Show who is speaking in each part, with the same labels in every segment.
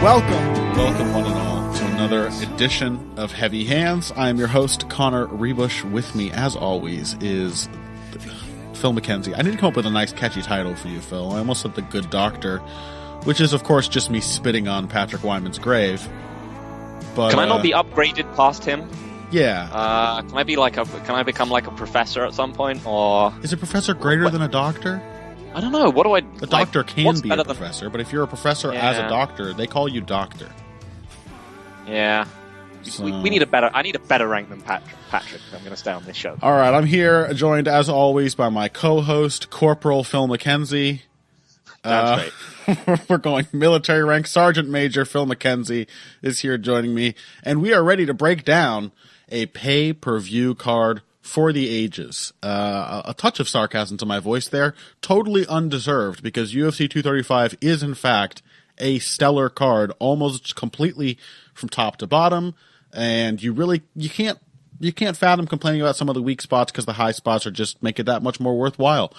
Speaker 1: Welcome one and all to another edition of Heavy Hands. I am your host, Connor Rebush. With me, as always, is Phil McKenzie. I need to come up with a nice catchy title for you, Phil. I almost said The Good Doctor, which is, of course, just me spitting on Patrick Wyman's grave. But,
Speaker 2: can I not be upgraded past him?
Speaker 1: Yeah.
Speaker 2: Can I become like a professor at some point, or
Speaker 1: is a professor greater than a doctor?
Speaker 2: I don't know. What do I?
Speaker 1: A doctor can be a professor, but if you're a professor as a doctor, they call you doctor.
Speaker 2: Yeah.
Speaker 1: So...
Speaker 2: We need a better. I need a better rank than Patrick. I'm going to stay on this show.
Speaker 1: All right, I'm here, joined as always by my co-host, Corporal Phil McKenzie.
Speaker 2: That's
Speaker 1: right. We're going military rank. Sergeant Major Phil McKenzie is here joining me, and we are ready to break down a pay-per-view card for the ages. A touch of sarcasm to my voice there, totally undeserved, because UFC 235 is in fact a stellar card, almost completely from top to bottom, and you can't fathom complaining about some of the weak spots, because the high spots are just make it that much more worthwhile.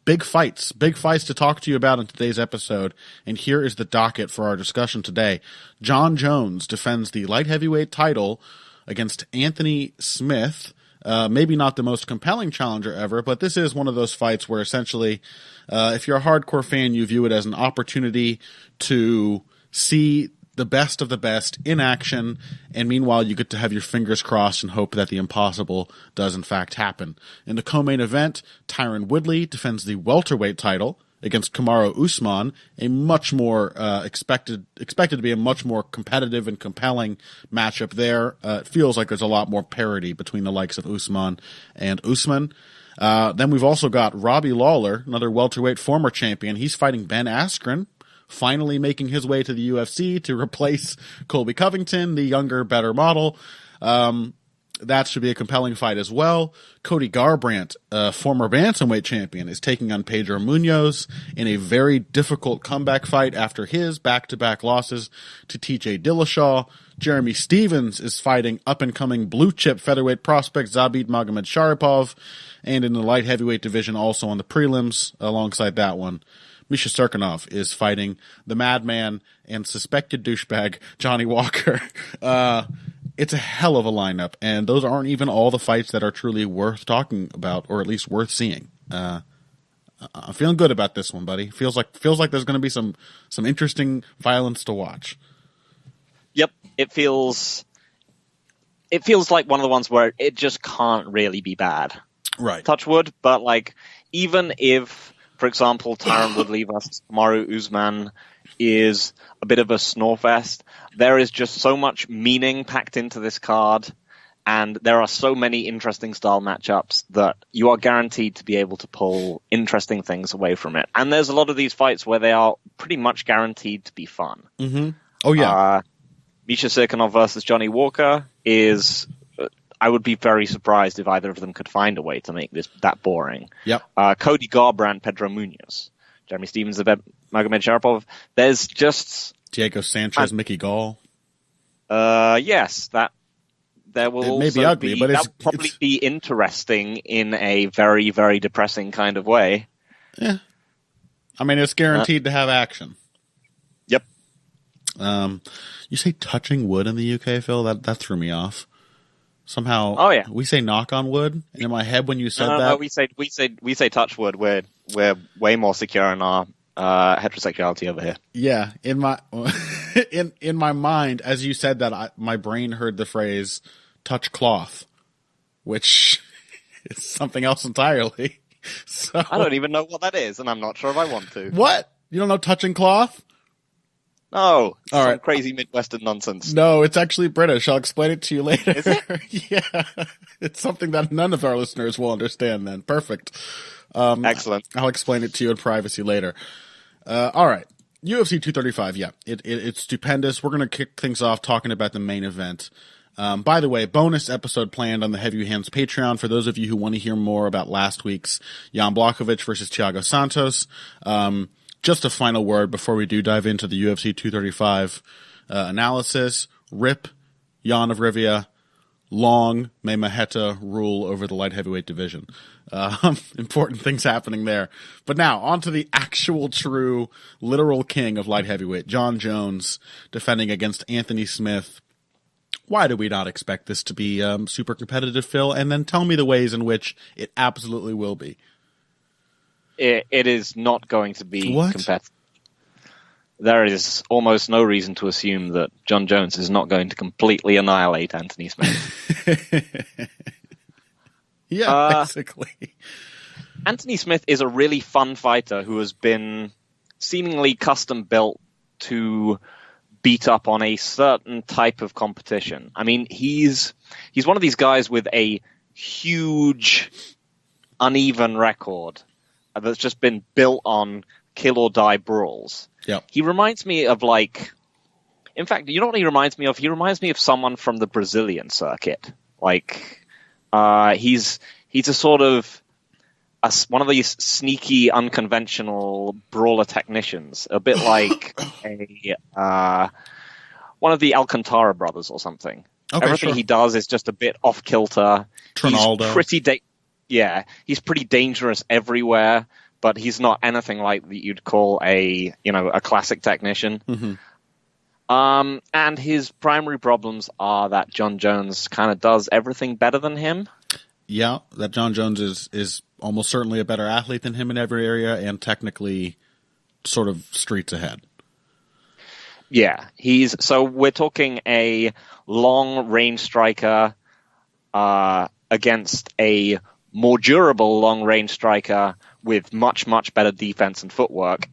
Speaker 1: Big fights to talk to you about in today's episode, and here is the docket for our discussion today. Jon Jones defends the light heavyweight title against Anthony Smith. Maybe not the most compelling challenger ever, but this is one of those fights where essentially, if you're a hardcore fan, you view it as an opportunity to see the best of the best in action, and meanwhile you get to have your fingers crossed and hope that the impossible does in fact happen. In the co-main event, Tyron Woodley defends the welterweight title against Kamaru Usman, a much more expected to be a much more competitive and compelling matchup there. It feels like there's a lot more parity between the likes of Usman and Usman. Then we've also got Robbie Lawler, another welterweight former champion. He's fighting Ben Askren, finally making his way to the UFC to replace Colby Covington, the younger, better model. That should be a compelling fight as well. Cody Garbrandt, former bantamweight champion, is taking on Pedro Munoz in a very difficult comeback fight after his back-to-back losses to TJ Dillashaw. Jeremy Stevens is fighting up-and-coming blue-chip featherweight prospect Zabit Magomedsharipov. And in the light heavyweight division, also on the prelims, alongside that one, Misha Serkinov is fighting the madman and suspected douchebag Johnny Walker. It's a hell of a lineup, and those aren't even all the fights that are truly worth talking about, or at least worth seeing. I'm feeling good about this one, buddy. Feels like there's going to be some interesting violence to watch. Yep,
Speaker 2: it feels like one of the ones where it just can't really be bad.
Speaker 1: Right.
Speaker 2: Touch wood, but like even if, for example, Tyron Woodley versus Kamaru Usman is a bit of a snorefest, there is just so much meaning packed into this card, and there are so many interesting style matchups that you are guaranteed to be able to pull interesting things away from it. And there's a lot of these fights where they are pretty much guaranteed to be fun.
Speaker 1: Mm-hmm. Oh, yeah.
Speaker 2: Misha Serkinov versus Johnny Walker is... I would be very surprised if either of them could find a way to make this that boring.
Speaker 1: Yep.
Speaker 2: Cody Garbrandt, Pedro Munoz. Jeremy Stevens, Magomedsharipov. There's just...
Speaker 1: Diego Sanchez, Mickey Gall.
Speaker 2: Yes, that there will
Speaker 1: it may be ugly, but
Speaker 2: that'll probably be interesting in a very, very depressing kind of way.
Speaker 1: Yeah. I mean, it's guaranteed to have action.
Speaker 2: Yep.
Speaker 1: You say touching wood in the UK, Phil? That threw me off. Somehow,
Speaker 2: oh yeah,
Speaker 1: we say knock on wood. And in my head, when you said that,
Speaker 2: no, we say touch wood. We're way more secure in our heterosexuality over here.
Speaker 1: Yeah, in my mind, as you said that, my brain heard the phrase "touch cloth," which is something else entirely. So
Speaker 2: I don't even know what that is, and I'm not sure if I want to.
Speaker 1: What? You don't know touching cloth?
Speaker 2: No,
Speaker 1: all right.
Speaker 2: Crazy Midwestern nonsense.
Speaker 1: No, it's actually British. I'll explain it to you later.
Speaker 2: Is it?
Speaker 1: Yeah, it's something that none of our listeners will understand then. Perfect.
Speaker 2: Excellent.
Speaker 1: I'll explain it to you in privacy later. All right. UFC 235, yeah. It's stupendous. We're going to kick things off talking about the main event. By the way, bonus episode planned on the Heavy Hands Patreon for those of you who want to hear more about last week's Jan Blachowicz versus Thiago Santos. Just a final word before we do dive into the UFC 235 analysis. Rip Jan of Rivia. Long may Maheta rule over the light heavyweight division. Important things happening there. But now, on to the actual, true, literal king of light heavyweight, Jon Jones, defending against Anthony Smith. Why do we not expect this to be super competitive, Phil? And then tell me the ways in which it absolutely will be.
Speaker 2: It is not going to be
Speaker 1: What?
Speaker 2: competitive. There is almost no reason to assume that Jon Jones is not going to completely annihilate Anthony Smith.
Speaker 1: Yeah, basically.
Speaker 2: Anthony Smith is a really fun fighter who has been seemingly custom built to beat up on a certain type of competition. I mean, he's one of these guys with a huge, uneven record that's just been built on kill or die brawls.
Speaker 1: Yep.
Speaker 2: He reminds me of in fact, you know what he reminds me of? He reminds me of someone from the Brazilian circuit. He's a sort of one of these sneaky, unconventional brawler technicians, a bit like one of the Alcantara brothers or something.
Speaker 1: Okay,
Speaker 2: Everything
Speaker 1: sure.
Speaker 2: he does is just a bit off kilter.
Speaker 1: Trinaldo.
Speaker 2: He's pretty dangerous everywhere, but he's not anything like that you'd call a classic technician.
Speaker 1: Mm-hmm.
Speaker 2: And his primary problems are that Jon Jones kind of does everything better than him.
Speaker 1: Yeah, that Jon Jones is almost certainly a better athlete than him in every area, and technically sort of streets ahead.
Speaker 2: Yeah, so we're talking a long range striker against a more durable long range striker with much, much better defense and footwork,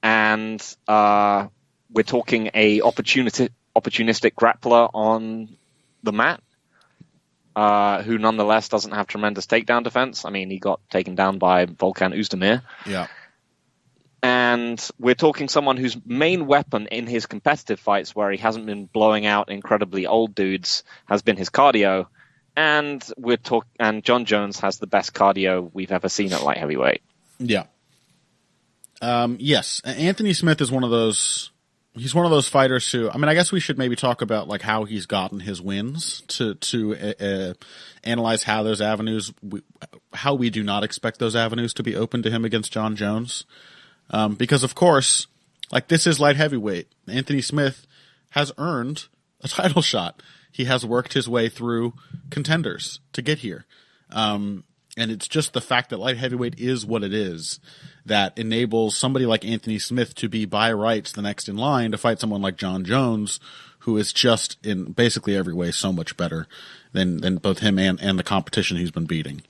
Speaker 2: and we're talking a opportunistic grappler on the mat, who nonetheless doesn't have tremendous takedown defense. I mean, he got taken down by Volkan Oezdemir.
Speaker 1: Yeah.
Speaker 2: And we're talking someone whose main weapon in his competitive fights, where he hasn't been blowing out incredibly old dudes, has been his cardio. And Jon Jones has the best cardio we've ever seen at light heavyweight.
Speaker 1: Yeah. Yes, Anthony Smith is one of those. He's one of those fighters who, I mean, I guess we should maybe talk about how he's gotten his wins to analyze how those avenues, how we do not expect those avenues to be open to him against Jon Jones. Because of course, this is light heavyweight. Anthony Smith has earned a title shot. He has worked his way through contenders to get here. And it's just the fact that light heavyweight is what it is that enables somebody like Anthony Smith to be by rights the next in line to fight someone like Jon Jones, who is just in basically every way so much better than both him and the competition he's been beating.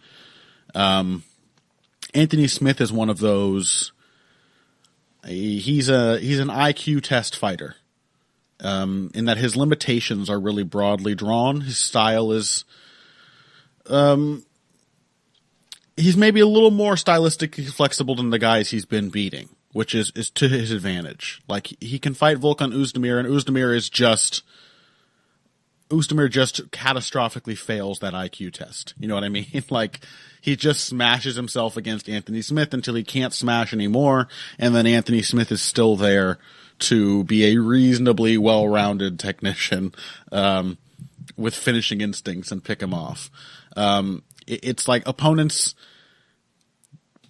Speaker 1: Anthony Smith is one of those. He's an IQ test fighter, in that his limitations are really broadly drawn. His style is, he's maybe a little more stylistically flexible than the guys he's been beating, which is to his advantage. He can fight Volkan Oezdemir, and Oezdemir just catastrophically fails that IQ test. You know what I mean? He just smashes himself against Anthony Smith until he can't smash anymore, and then Anthony Smith is still there to be a reasonably well-rounded technician, with finishing instincts and pick him off. It's like opponents,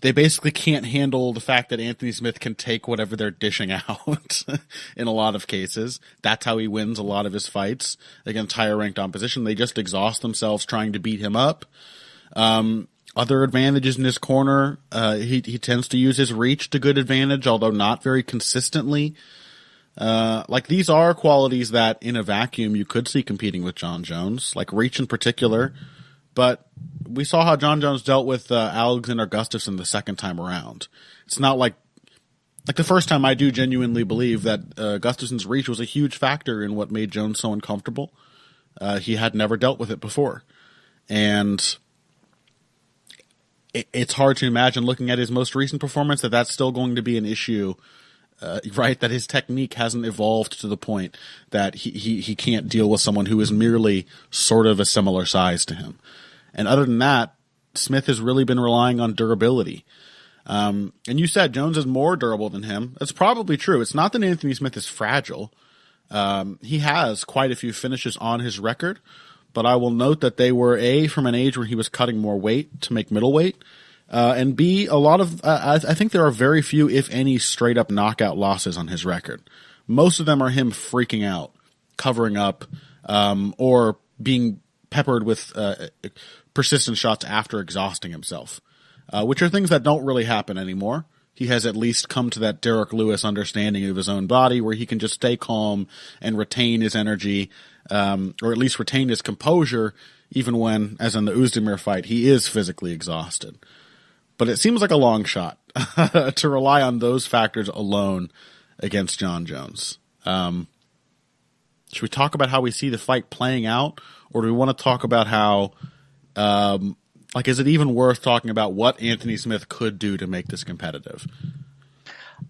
Speaker 1: they basically can't handle the fact that Anthony Smith can take whatever they're dishing out in a lot of cases. That's how he wins a lot of his fights against higher ranked opposition. They just exhaust themselves trying to beat him up. Other advantages in his corner, he tends to use his reach to good advantage, although not very consistently. These are qualities that in a vacuum you could see competing with Jon Jones, reach in particular. But we saw how Jon Jones dealt with Alexander Gustafsson the second time around. It's not like the first time. I do genuinely believe that Gustafsson's reach was a huge factor in what made Jones so uncomfortable. He had never dealt with it before. And it's hard to imagine, looking at his most recent performance, that that's still going to be an issue, right? That his technique hasn't evolved to the point that he can't deal with someone who is merely sort of a similar size to him. And other than that, Smith has really been relying on durability. And you said Jones is more durable than him. That's probably true. It's not that Anthony Smith is fragile. He has quite a few finishes on his record, but I will note that they were A, from an age where he was cutting more weight to make middleweight, and B, a lot of I think there are very few, if any, straight up knockout losses on his record. Most of them are him freaking out, covering up, or being peppered with persistent shots after exhausting himself, which are things that don't really happen anymore. He has at least come to that Derek Lewis understanding of his own body where he can just stay calm and retain his energy, or at least retain his composure, even when, as in the Oezdemir fight, he is physically exhausted. But it seems like a long shot to rely on those factors alone against Jon Jones. Should we talk about how we see the fight playing out, or do we want to talk about how, is it even worth talking about what Anthony Smith could do to make this competitive?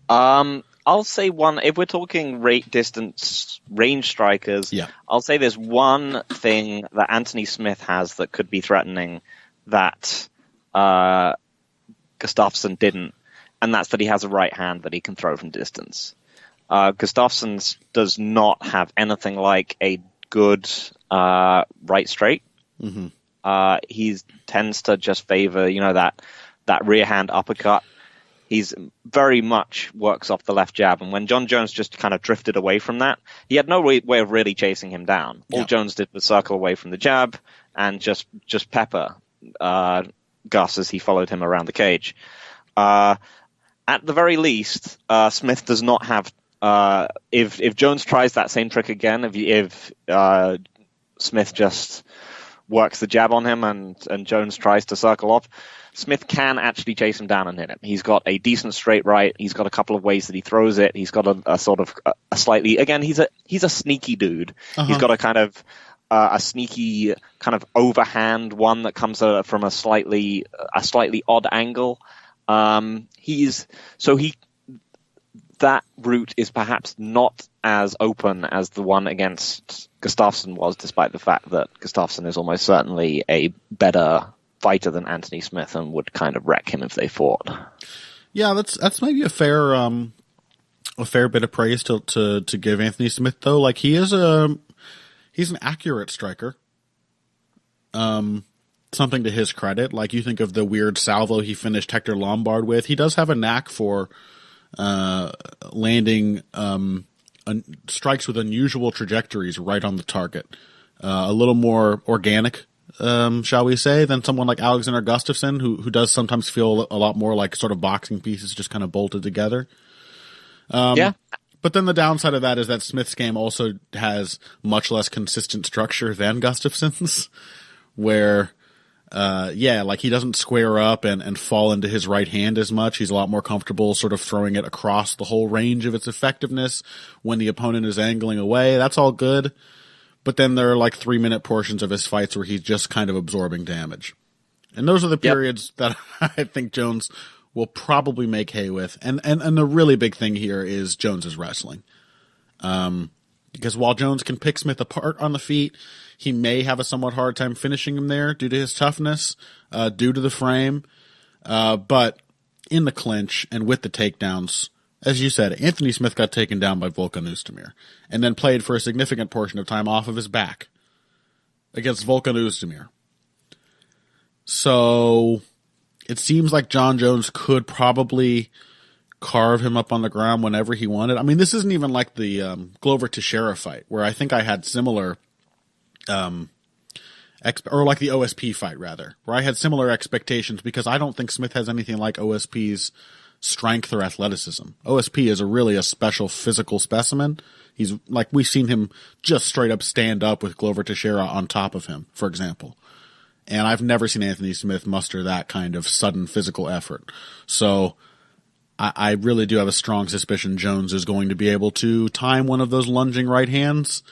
Speaker 2: I'll say one, if we're talking distance range strikers,
Speaker 1: yeah.
Speaker 2: I'll say there's one thing that Anthony Smith has that could be threatening that Gustafsson didn't, and that's that he has a right hand that he can throw from distance. Gustafsson does not have anything like a good right straight.
Speaker 1: Mm-hmm.
Speaker 2: He tends to just favor, that rear hand uppercut. He's very much works off the left jab, and when Jon Jones just kind of drifted away from that, he had no way of really chasing him down. All Jones did was circle away from the jab and just pepper Gus as he followed him around the cage. At the very least, Smith does not have. If Jones tries that same trick again, if Smith just works the jab on him and Jones tries to circle off, Smith can actually chase him down and hit him. He's got a decent straight right. He's got a couple of ways that he throws it. He's got a sort of a slightly, again, he's a sneaky dude. Uh-huh. He's got a kind of a sneaky kind of overhand one that comes from a slightly odd angle. That route is perhaps not as open as the one against Gustafsson was, despite the fact that Gustafsson is almost certainly a better fighter than Anthony Smith and would kind of wreck him if they fought.
Speaker 1: Yeah, that's maybe a fair bit of praise to give Anthony Smith, though. Like, he's an accurate striker. Something to his credit. Like, you think of the weird salvo he finished Hector Lombard with. He does have a knack for landing strikes with unusual trajectories right on the target. A little more organic, shall we say, than someone like Alexander Gustafsson, who does sometimes feel a lot more like sort of boxing pieces just kind of bolted together.
Speaker 2: Yeah.
Speaker 1: But then the downside of that is that Smith's game also has much less consistent structure than Gustafsson's, where he doesn't square up and fall into his right hand as much. He's a lot more comfortable sort of throwing it across the whole range of its effectiveness when the opponent is angling away. That's all good. But then there are like 3-minute portions of his fights where he's just kind of absorbing damage. And those are the periods that I think Jones will probably make hay with. And the really big thing here is Jones's wrestling. Because while Jones can pick Smith apart on the feet, he may have a somewhat hard time finishing him there due to his toughness, due to the frame. But in the clinch and with the takedowns, as you said, Anthony Smith got taken down by Volkan Oezdemir and then played for a significant portion of time off of his back against Volkan Oezdemir. So it seems like Jon Jones could probably carve him up on the ground whenever he wanted. I mean, this isn't even like the Glover Teixeira fight, where I think I had similar, or like the OSP fight, rather, where I had similar expectations because I don't think Smith has anything like OSP's strength or athleticism. OSP is a special physical specimen. He's like, we've seen him just straight up stand up with Glover Teixeira on top of him, for example. And I've never seen Anthony Smith muster that kind of sudden physical effort. So I really do have a strong suspicion Jones is going to be able to time one of those lunging right hands,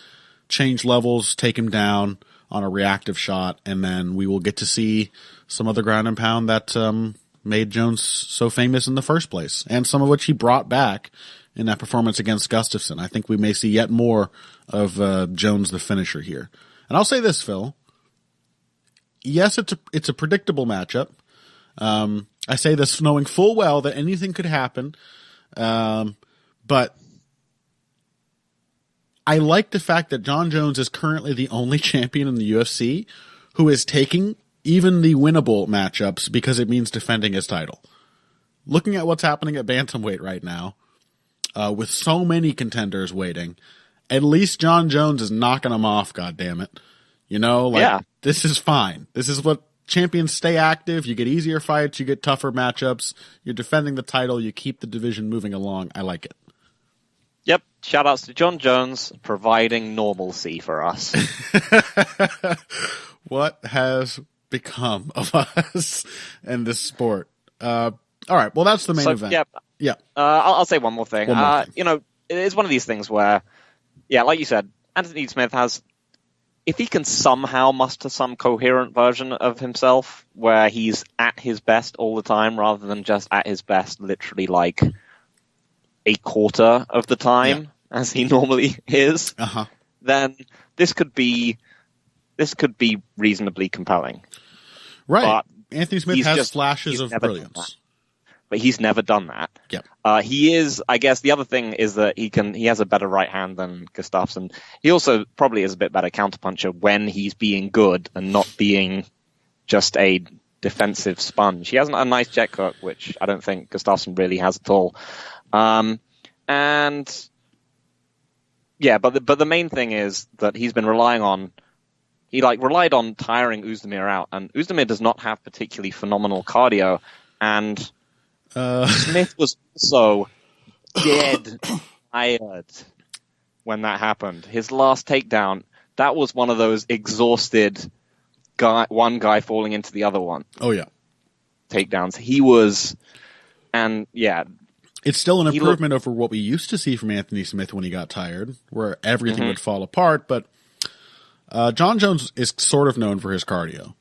Speaker 1: change levels, take him down on a reactive shot, and then we will get to see some of the ground and pound that made Jones so famous in the first place, and some of which he brought back in that performance against Gustafsson. I think we may see yet more of Jones the finisher here. And I'll say this, Phil. Yes, it's a predictable matchup. I say this knowing full well that anything could happen, but I like the fact that Jon Jones is currently the only champion in the UFC who is taking even the winnable matchups because it means defending his title. Looking at what's happening at bantamweight right now, with so many contenders waiting, at least Jon Jones is knocking them off, goddammit. You know, like, This is fine. This is what champions stay active. You get easier fights, you get tougher matchups, you're defending the title, you keep the division moving along. I like it.
Speaker 2: Yep. Shoutouts to Jon Jones providing normalcy for us.
Speaker 1: What has become of us in this sport? All right. Well, that's the main event. Yeah.
Speaker 2: I'll say one more thing. You know, it's one of these things where, like you said, Anthony Smith has, if he can somehow muster some coherent version of himself where he's at his best all the time rather than just at his best literally like a quarter of the time as he normally is, then this could be reasonably compelling.
Speaker 1: Right. But Anthony Smith has flashes of brilliance.
Speaker 2: But he's never done that.
Speaker 1: Yeah.
Speaker 2: He is, I guess the other thing is that he has a better right hand than Gustafsson. He also probably is a bit better counterpuncher when he's being good and not being just a defensive sponge. He has a nice jet hook, which I don't think Gustafsson really has at all. But the main thing is that he's been relied on tiring Oezdemir out, and Oezdemir does not have particularly phenomenal cardio, and Smith was also dead tired when that happened. His last takedown, that was one of those exhausted one guy falling into the other one.
Speaker 1: Oh yeah.
Speaker 2: Takedowns. He was, and yeah.
Speaker 1: It's still an improvement over what we used to see from Anthony Smith when he got tired, where everything would fall apart. But Jon Jones is sort of known for his cardio.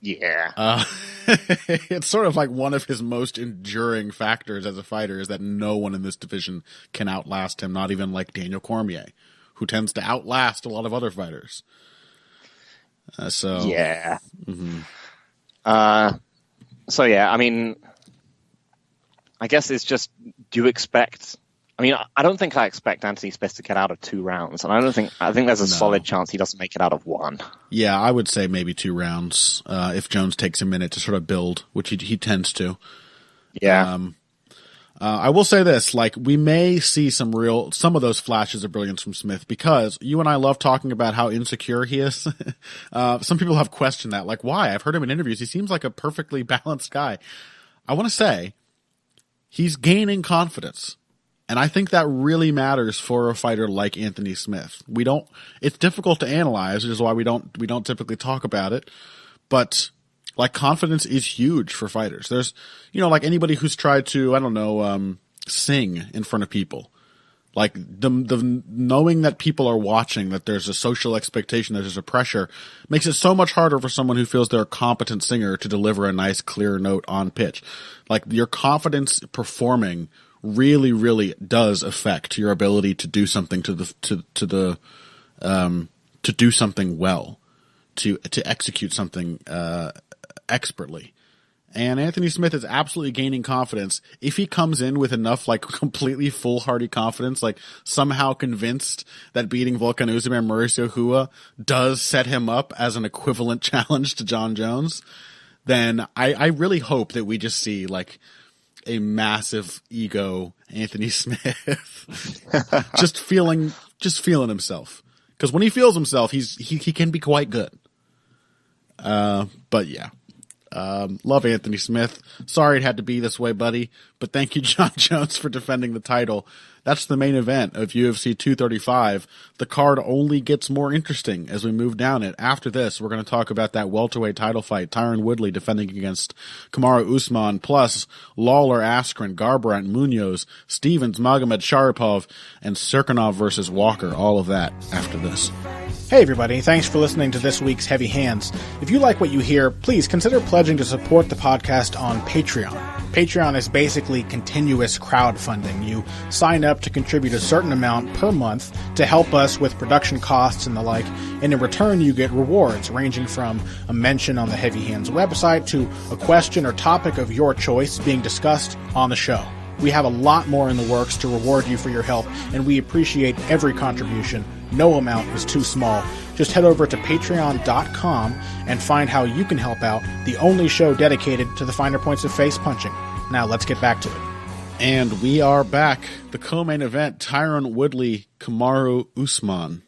Speaker 2: Yeah.
Speaker 1: It's sort of like one of his most enduring factors as a fighter is that no one in this division can outlast him, not even like Daniel Cormier, who tends to outlast a lot of other fighters.
Speaker 2: Yeah. I mean, I guess it's just, do you expect... I mean, I don't think I expect Anthony Smith to get out of 2 rounds, and I think there's a solid chance he doesn't make it out of 1.
Speaker 1: Yeah, I would say maybe 2 rounds, if Jones takes a minute to sort of build, which he tends to.
Speaker 2: Yeah.
Speaker 1: I will say this, like, we may see some of those flashes of brilliance from Smith, because you and I love talking about how insecure he is. Some people have questioned that, like, why? I've heard him in interviews. He seems like a perfectly balanced guy. I want to say, he's gaining confidence. And I think that really matters for a fighter like Anthony Smith. It's difficult to analyze, which is why we don't typically talk about it. But like, confidence is huge for fighters. There's, like anybody who's tried to, sing in front of people. Like the knowing that people are watching, that there's a social expectation, that there's a pressure, makes it so much harder for someone who feels they're a competent singer to deliver a nice, clear note on pitch. Like, your confidence performing really, really does affect your ability to do something to do something well, to execute something expertly. And Anthony Smith is absolutely gaining confidence. If he comes in with enough, like, completely foolhardy confidence, like somehow convinced that beating Volkan Oezdemir and Mauricio Hua does set him up as an equivalent challenge to Jon Jones, then I really hope that we just see, like, a massive ego Anthony Smith just feeling himself, because when he feels himself, he can be quite good. But yeah, love Anthony Smith. Sorry it had to be this way, buddy, but thank you, Jon Jones, for defending the title. That's the main event of UFC 235. The card only gets more interesting as we move down it. After this, we're going to talk about that welterweight title fight, Tyron Woodley defending against Kamaru Usman, plus Lawler, Askren, Garbrandt, Munoz, Stevens, Magomed Sharipov, and Serkinov versus Walker. All of that after this.
Speaker 3: Hey everybody, thanks for listening to this week's Heavy Hands. If you like what you hear, please consider pledging to support the podcast on Patreon. Patreon is basically continuous crowdfunding. You sign up to contribute a certain amount per month to help us with production costs and the like, and in return you get rewards ranging from a mention on the Heavy Hands website to a question or topic of your choice being discussed on the show. We have a lot more in the works to reward you for your help, and we appreciate every contribution. No amount is too small. Just head over to patreon.com and find how you can help out, the only show dedicated to the finer points of face punching. Now let's get back to it.
Speaker 1: And we are back. The co-main event, Tyron Woodley, Kamaru Usman.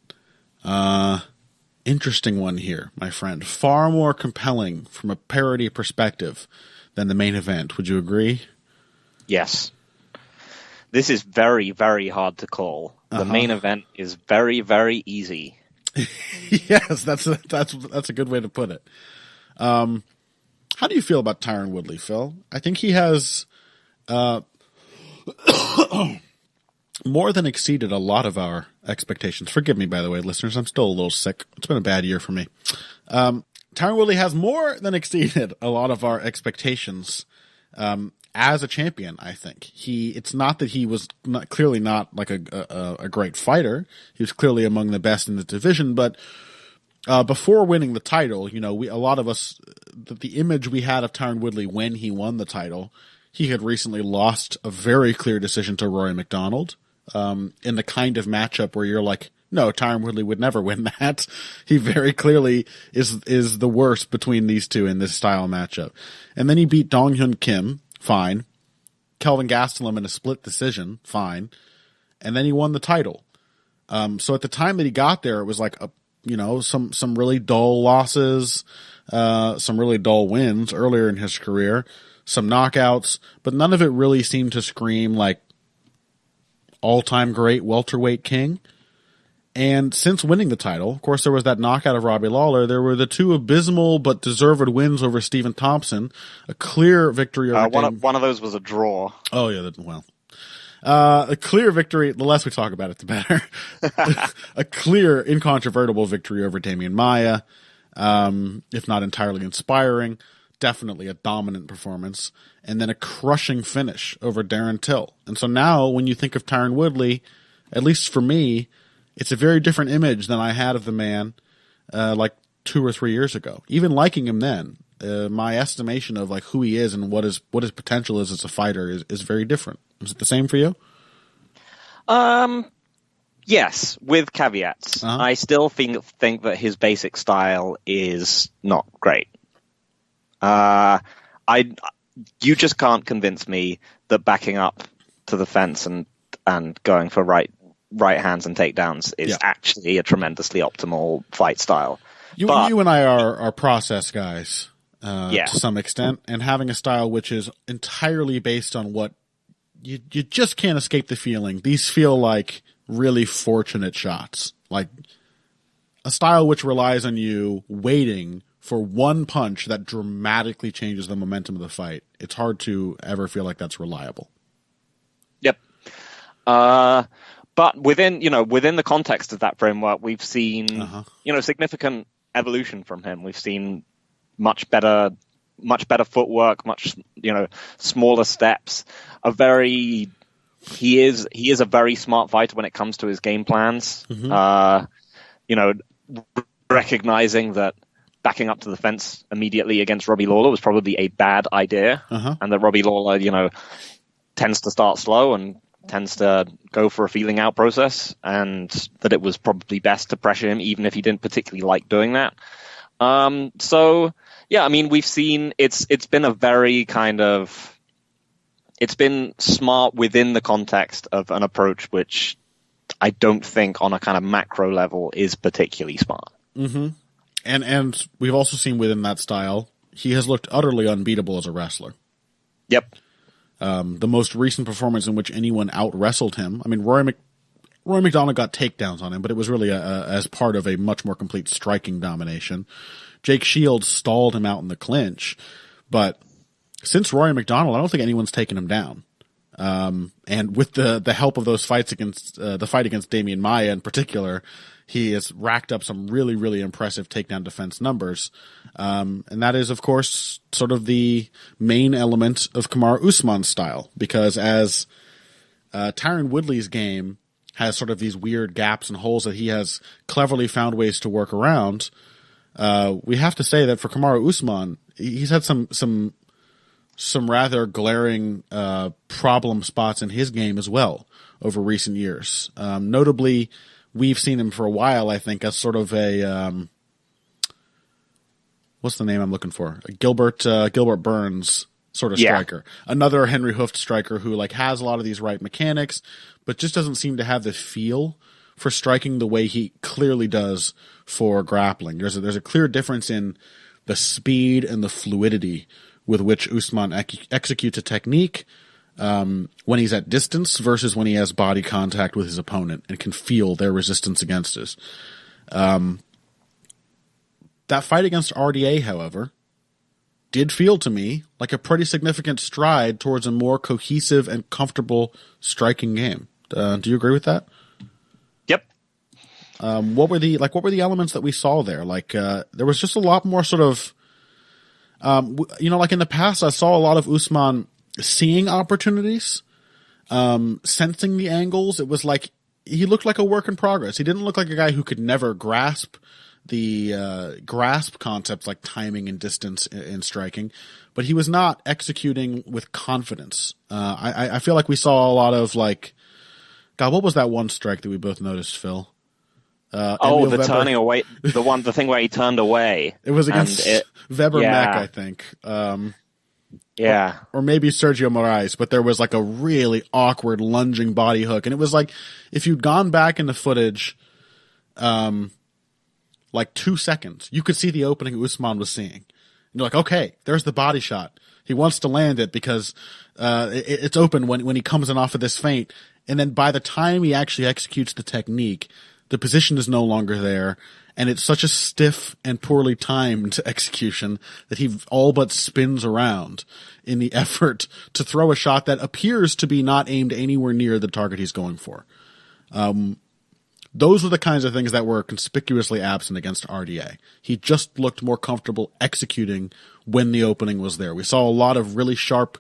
Speaker 1: Interesting one here, my friend. Far more compelling from a parity perspective than the main event. Would you agree?
Speaker 2: Yes. This is very, very hard to call. The main event is very, very easy.
Speaker 1: Yes, that's a good way to put it. How do you feel about Tyron Woodley, Phil? I think he has more than exceeded a lot of our expectations. Forgive me, by the way, listeners. I'm still a little sick. It's been a bad year for me. Tyron Woodley has more than exceeded a lot of our expectations as a champion, I think. It's not that he was clearly not like a great fighter. He was clearly among the best in the division, but before winning the title, a lot of us, the image we had of Tyron Woodley when he won the title, he had recently lost a very clear decision to Rory McDonald in the kind of matchup where you're like, no, Tyron Woodley would never win that. He very clearly is the worst between these two in this style matchup. And then he beat Dong Hyun Kim, fine. Kelvin Gastelum in a split decision, fine. And then he won the title. So at the time that he got there, it was like some really dull losses, some really dull wins earlier in his career, some knockouts, but none of it really seemed to scream like all-time great welterweight king. And since winning the title, of course, there was that knockout of Robbie Lawler. There were the two abysmal but deserved wins over Stephen Thompson, a clear victory over
Speaker 2: one of those was a draw.
Speaker 1: Oh, yeah, a clear victory. The less we talk about it, the better. A clear, incontrovertible victory over Damian Maia, if not entirely inspiring. Definitely a dominant performance. And then a crushing finish over Darren Till. And so now, when you think of Tyron Woodley, at least for me, it's a very different image than I had of the man like 2 or 3 years ago. Even liking him then, my estimation of like who he is and what his potential is as a fighter is very different. Is it the same for you?
Speaker 2: Yes, with caveats. I still think that his basic style is not great. You just can't convince me that backing up to the fence and going for right hands and takedowns is actually a tremendously optimal fight style.
Speaker 1: You and I are process guys to some extent, and having a style which is entirely based on what you just can't escape the feeling. These feel like really fortunate shots, like a style which relies on you waiting for one punch that dramatically changes the momentum of the fight. It's hard to ever feel like that's reliable.
Speaker 2: Yep. But within the context of that framework, we've seen, significant evolution from him. We've seen much better footwork, much, smaller steps. He is a very smart fighter when it comes to his game plans. Recognizing that backing up to the fence immediately against Robbie Lawler was probably a bad idea, and that Robbie Lawler, tends to start slow and tends to go for a feeling out process, and that it was probably best to pressure him even if he didn't particularly like doing that. We've seen it's been a very it's been smart within the context of an approach which I don't think on a kind of macro level is particularly smart.
Speaker 1: Mm-hmm. And we've also seen within that style, he has looked utterly unbeatable as a wrestler.
Speaker 2: Yep.
Speaker 1: The most recent performance in which anyone out-wrestled him, I mean, Rory McDonald got takedowns on him, but it was really as part of a much more complete striking domination. Jake Shields stalled him out in the clinch, but since Rory McDonald, I don't think anyone's taken him down. And with the help of those fights against the fight against Damian Maia in particular, he has racked up some really, really impressive takedown defense numbers. And that is, of course, sort of the main element of Kamaru Usman's style, because as Tyron Woodley's game has sort of these weird gaps and holes that he has cleverly found ways to work around, we have to say that for Kamaru Usman, he's had some some rather glaring problem spots in his game as well over recent years. Notably, we've seen him for a while, I think, as sort of a what's the name I'm looking for? A Gilbert Burns sort of striker. Another Henry Hooft striker who like has a lot of these right mechanics, but just doesn't seem to have the feel for striking the way he clearly does for grappling. There's a clear difference in the speed and the fluidity with which Usman executes a technique when he's at distance versus when he has body contact with his opponent and can feel their resistance against us. That fight against RDA, however, did feel to me like a pretty significant stride towards a more cohesive and comfortable striking game. Do you agree with that?
Speaker 2: Yep.
Speaker 1: What were the elements that we saw there? Like, there was just a lot more sort of, like in the past, I saw a lot of Usman seeing opportunities, sensing the angles. It was like, he looked like a work in progress. He didn't look like a guy who could never grasp concepts like timing and distance in striking, but he was not executing with confidence. I feel like we saw a lot of like, God, what was that one strike that we both noticed, Phil?
Speaker 2: The turning away, the thing where he turned away.
Speaker 1: It was against Weber Mech, I think. Or maybe Sergio Moraes, but there was like a really awkward lunging body hook. And it was like, if you'd gone back in the footage, like 2 seconds, you could see the opening Usman was seeing. And you're like, okay, there's the body shot. He wants to land it because, it's open when he comes in off of this feint. And then by the time he actually executes the technique, the position is no longer there, and it's such a stiff and poorly timed execution that he all but spins around in the effort to throw a shot that appears to be not aimed anywhere near the target he's going for. Those were the kinds of things that were conspicuously absent against RDA. He just looked more comfortable executing when the opening was there. We saw a lot of really sharp,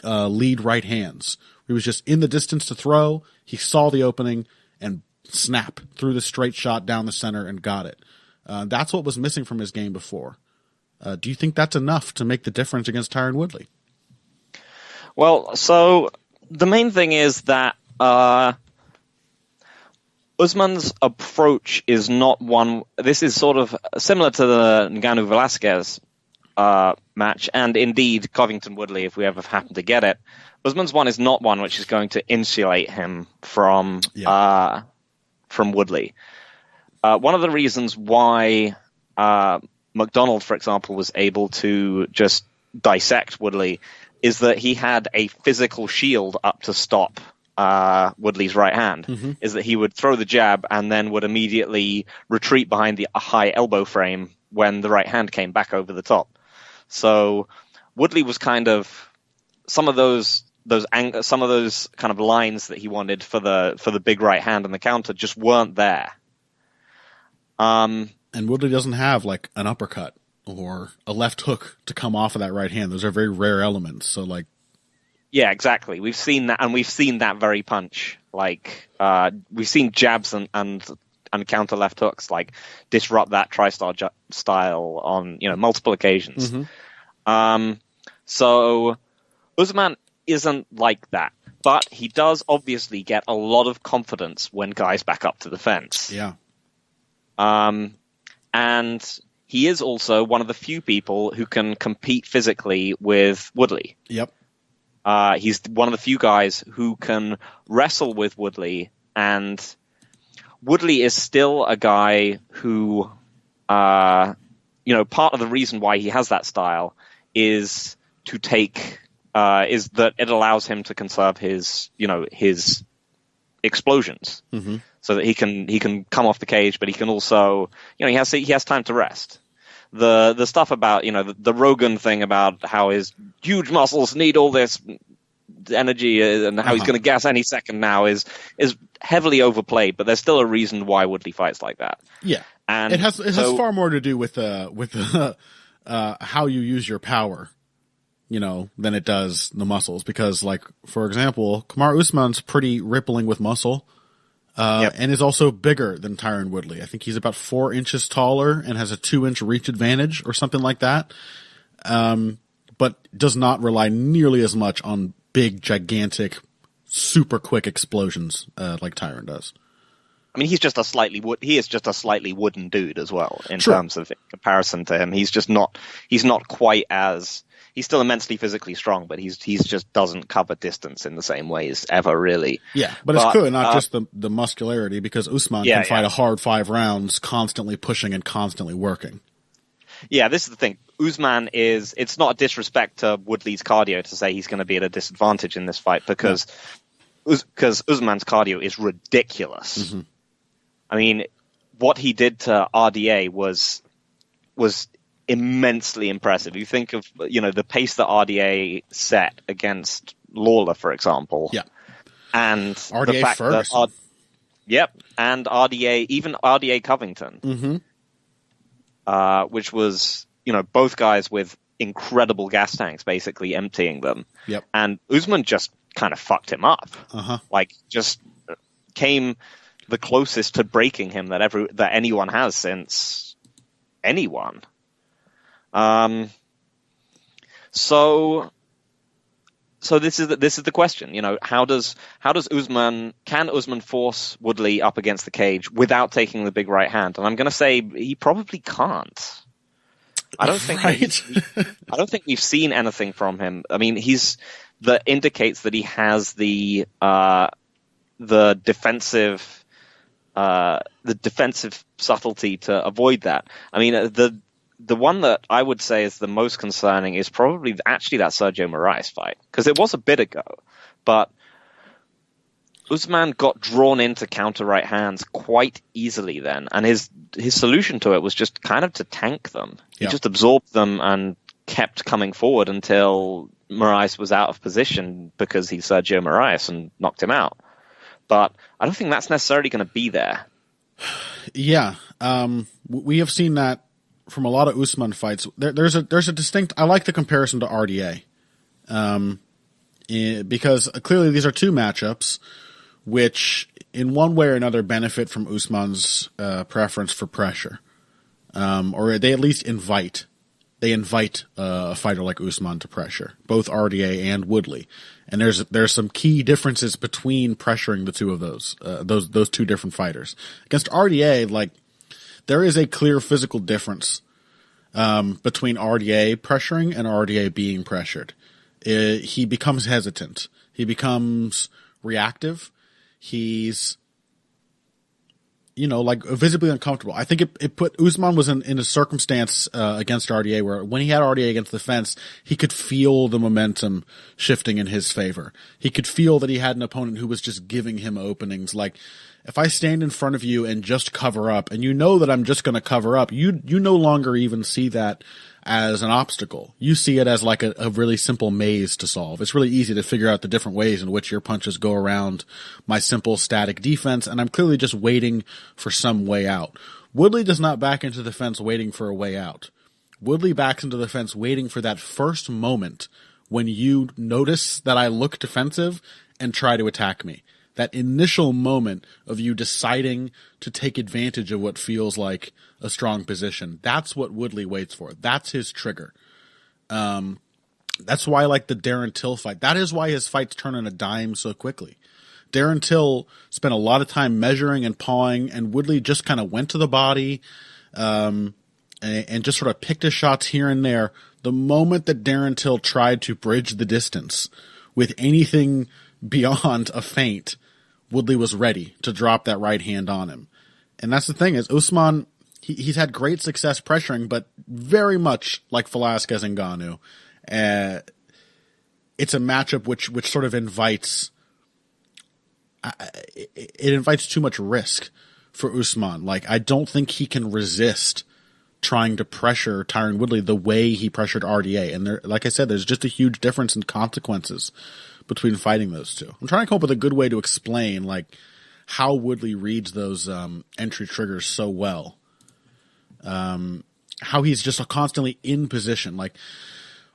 Speaker 1: lead right hands. He was just in the distance to throw. He saw the opening and snap threw the straight shot down the center and got it. That's what was missing from his game before. Do you think that's enough to make the difference against Tyron Woodley?
Speaker 2: Well, so the main thing is that Usman's approach is not one. This is sort of similar to the Ngannou Velasquez match, and indeed Covington Woodley, if we ever happen to get it. Usman's one is not one which is going to insulate him from Woodley. One of the reasons why McDonald, for example, was able to just dissect Woodley is that he had a physical shield up to stop Woodley's right hand. Mm-hmm. Is that he would throw the jab and then would immediately retreat behind the high elbow frame when the right hand came back over the top. So Woodley was kind of some of those kind of lines that he wanted for the big right hand and the counter just weren't there.
Speaker 1: And Woodley doesn't have like an uppercut or a left hook to come off of that right hand. Those are very rare elements. So like,
Speaker 2: yeah, exactly. We've seen that, and we've seen that very punch. Like we've seen jabs and counter left hooks like disrupt that tri-star style on multiple occasions. Mm-hmm. So Usman isn't like that, but he does obviously get a lot of confidence when guys back up to the fence.
Speaker 1: Yeah.
Speaker 2: And he is also one of the few people who can compete physically with Woodley.
Speaker 1: Yep.
Speaker 2: He's one of the few guys who can wrestle with Woodley, and Woodley is still a guy who, part of the reason why he has that style is to take. Is that it allows him to conserve his explosions, mm-hmm. so that he can come off the cage, but he can also, he has time to rest. The stuff about, the Rogan thing about how his huge muscles need all this energy and how he's going to gas any second now is heavily overplayed, but there's still a reason why Woodley fights like that.
Speaker 1: Yeah. And it has far more to do with how you use your power, than it does the muscles. Because, like, for example, Kamaru Usman's pretty rippling with muscle, and is also bigger than Tyron Woodley. I think he's about 4 inches taller and has a 2-inch reach advantage or something like that. but does not rely nearly as much on big, gigantic, super quick explosions like Tyron does.
Speaker 2: I mean, he is just a slightly wooden dude as well in terms of in comparison to him. He's not quite as, he's still immensely physically strong, but he's just doesn't cover distance in the same ways ever really.
Speaker 1: Yeah, but it's clearly not just the muscularity, because Usman can fight a hard 5 rounds, constantly pushing and constantly working. Yeah,
Speaker 2: this is the thing. Usman it's not a disrespect to Woodley's cardio to say he's going to be at a disadvantage in this fight, because Usman's cardio is ridiculous. Mm-hmm. I mean, what he did to RDA was immensely impressive. You think of, the pace that RDA set against Lawler, for example.
Speaker 1: Yeah.
Speaker 2: And
Speaker 1: RDA
Speaker 2: the fact
Speaker 1: Ferguson.
Speaker 2: and RDA Covington.
Speaker 1: Mm-hmm.
Speaker 2: Which was, both guys with incredible gas tanks basically emptying them.
Speaker 1: Yep.
Speaker 2: And Usman just kind of fucked him up.
Speaker 1: Uh-huh.
Speaker 2: Like, just came the closest to breaking him that anyone has since anyone. So this is the question. How does Usman force Woodley up against the cage without taking the big right hand? And I'm going to say he probably can't. I don't think I don't think we've seen anything from him. I mean, that indicates that he has the defensive subtlety to avoid that. I mean, the one that I would say is the most concerning is probably actually that Sergio Moraes fight, because it was a bit ago, but Usman got drawn into counter right hands quite easily then, and his solution to it was just kind of to tank them. He just absorbed them and kept coming forward until Moraes was out of position because he's Sergio Moraes and knocked him out. But I don't think that's necessarily going to be there. Yeah.
Speaker 1: We have seen that from a lot of Usman fights. There's a distinct, I like the comparison to RDA. Because clearly these are two matchups which in one way or another benefit from Usman's preference for pressure. Or they at least invite a fighter like Usman to pressure, both RDA and Woodley. And there's some key differences between pressuring the two of those two different fighters. Against RDA, like, there is a clear physical difference between RDA pressuring and RDA being pressured. He becomes hesitant. He becomes reactive. He's, like, visibly uncomfortable. I think it put Usman was in a circumstance against RDA where when he had RDA against the fence, he could feel the momentum shifting in his favor. He could feel that he had an opponent who was just giving him openings. Like, if I stand in front of you and just cover up, and you know that I'm just going to cover up, you no longer even see that as an obstacle. You see it as like a really simple maze to solve. It's really easy to figure out the different ways in which your punches go around my simple static defense, and I'm clearly just waiting for some way out. Woodley does not back into the fence waiting for a way out. Woodley backs into the fence waiting for that first moment when you notice that I look defensive and try to attack me. That initial moment of you deciding to take advantage of what feels like a strong position. That's what Woodley waits for. That's his trigger. That's why I like the Darren Till fight. That is why his fights turn on a dime so quickly. Darren Till spent a lot of time measuring and pawing, and Woodley just kind of went to the body and just sort of picked his shots here and there. The moment that Darren Till tried to bridge the distance with anything beyond a feint, Woodley was ready to drop that right hand on him. And that's the thing is Usman, he's had great success pressuring, but very much like Velasquez and Ngannou, it's a matchup which sort of invites too much risk for Usman. Like, I don't think he can resist trying to pressure Tyron Woodley the way he pressured RDA. And there, like I said, there's just a huge difference in consequences between fighting those two. I'm trying to come up with a good way to explain, like, how Woodley reads those entry triggers so well. How he's just constantly in position. Like,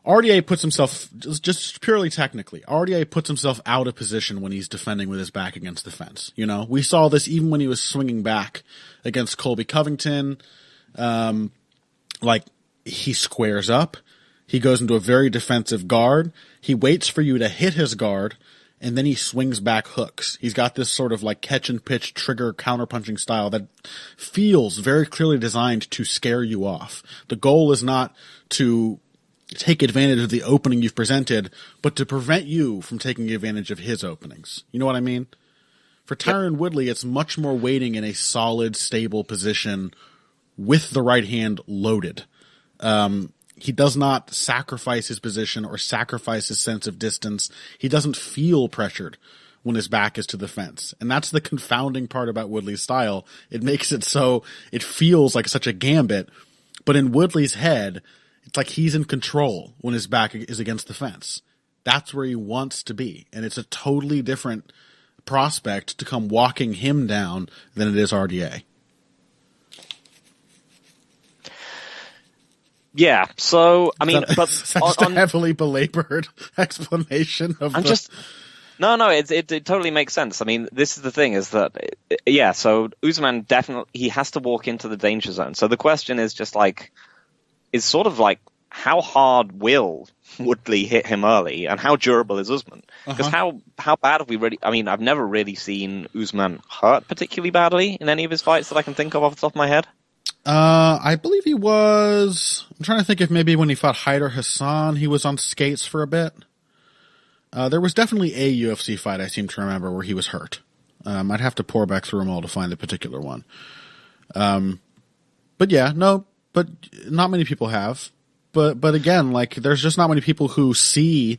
Speaker 1: RDA puts himself, just purely technically, RDA puts himself out of position when he's defending with his back against the fence. You know, we saw this even when he was swinging back against Colby Covington. Like, he squares up. He goes into a very defensive guard. He waits for you to hit his guard, and then he swings back hooks. He's got this sort of like catch and pitch trigger counterpunching style that feels very clearly designed to scare you off. The goal is not to take advantage of the opening you've presented, but to prevent you from taking advantage of his openings. You know what I mean? For Tyron Woodley, it's much more waiting in a solid, stable position with the right hand loaded. He does not sacrifice his position or sacrifice his sense of distance. He doesn't feel pressured when his back is to the fence. And that's the confounding part about Woodley's style. It makes it so it feels like such a gambit, but in Woodley's head, it's like he's in control when his back is against the fence. That's where he wants to be. And it's a totally different prospect to come walking him down than it is RDA.
Speaker 2: Yeah, so I mean, but
Speaker 1: such a heavily belabored explanation of.
Speaker 2: No, it totally makes sense. I mean, this is the thing: is that so Usman definitely he has to walk into the danger zone. So the question is just like, is sort of like how hard will Woodley hit him early, and how durable is Usman? Because how bad have we really? I mean, I've never really seen Usman hurt particularly badly in any of his fights that I can think of off the top of my head.
Speaker 1: I believe he was. I'm trying to think if maybe when he fought Haider Hassan, he was on skates for a bit. There was definitely a UFC fight I seem to remember where he was hurt. I'd have to pour back through them all to find the particular one. But not many people have. But again, like there's just not many people who see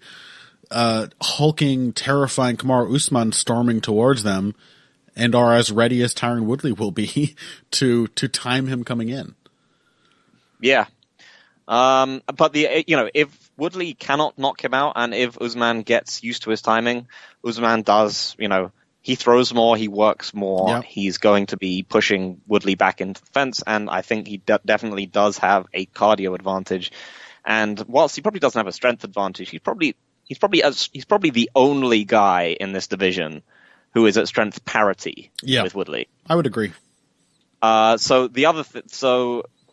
Speaker 1: hulking, terrifying Kamaru Usman storming towards them and are as ready as Tyron Woodley will be to time him coming in. Yeah.
Speaker 2: But if Woodley cannot knock him out, and if Usman gets used to his timing, Usman does, he throws more, he works more,
Speaker 1: Yep.
Speaker 2: He's going to be pushing Woodley back into the fence, and I think he definitely does have a cardio advantage. And whilst he probably doesn't have a strength advantage, he's probably the only guy in this division who is at strength parity with Woodley.
Speaker 1: I would agree.
Speaker 2: So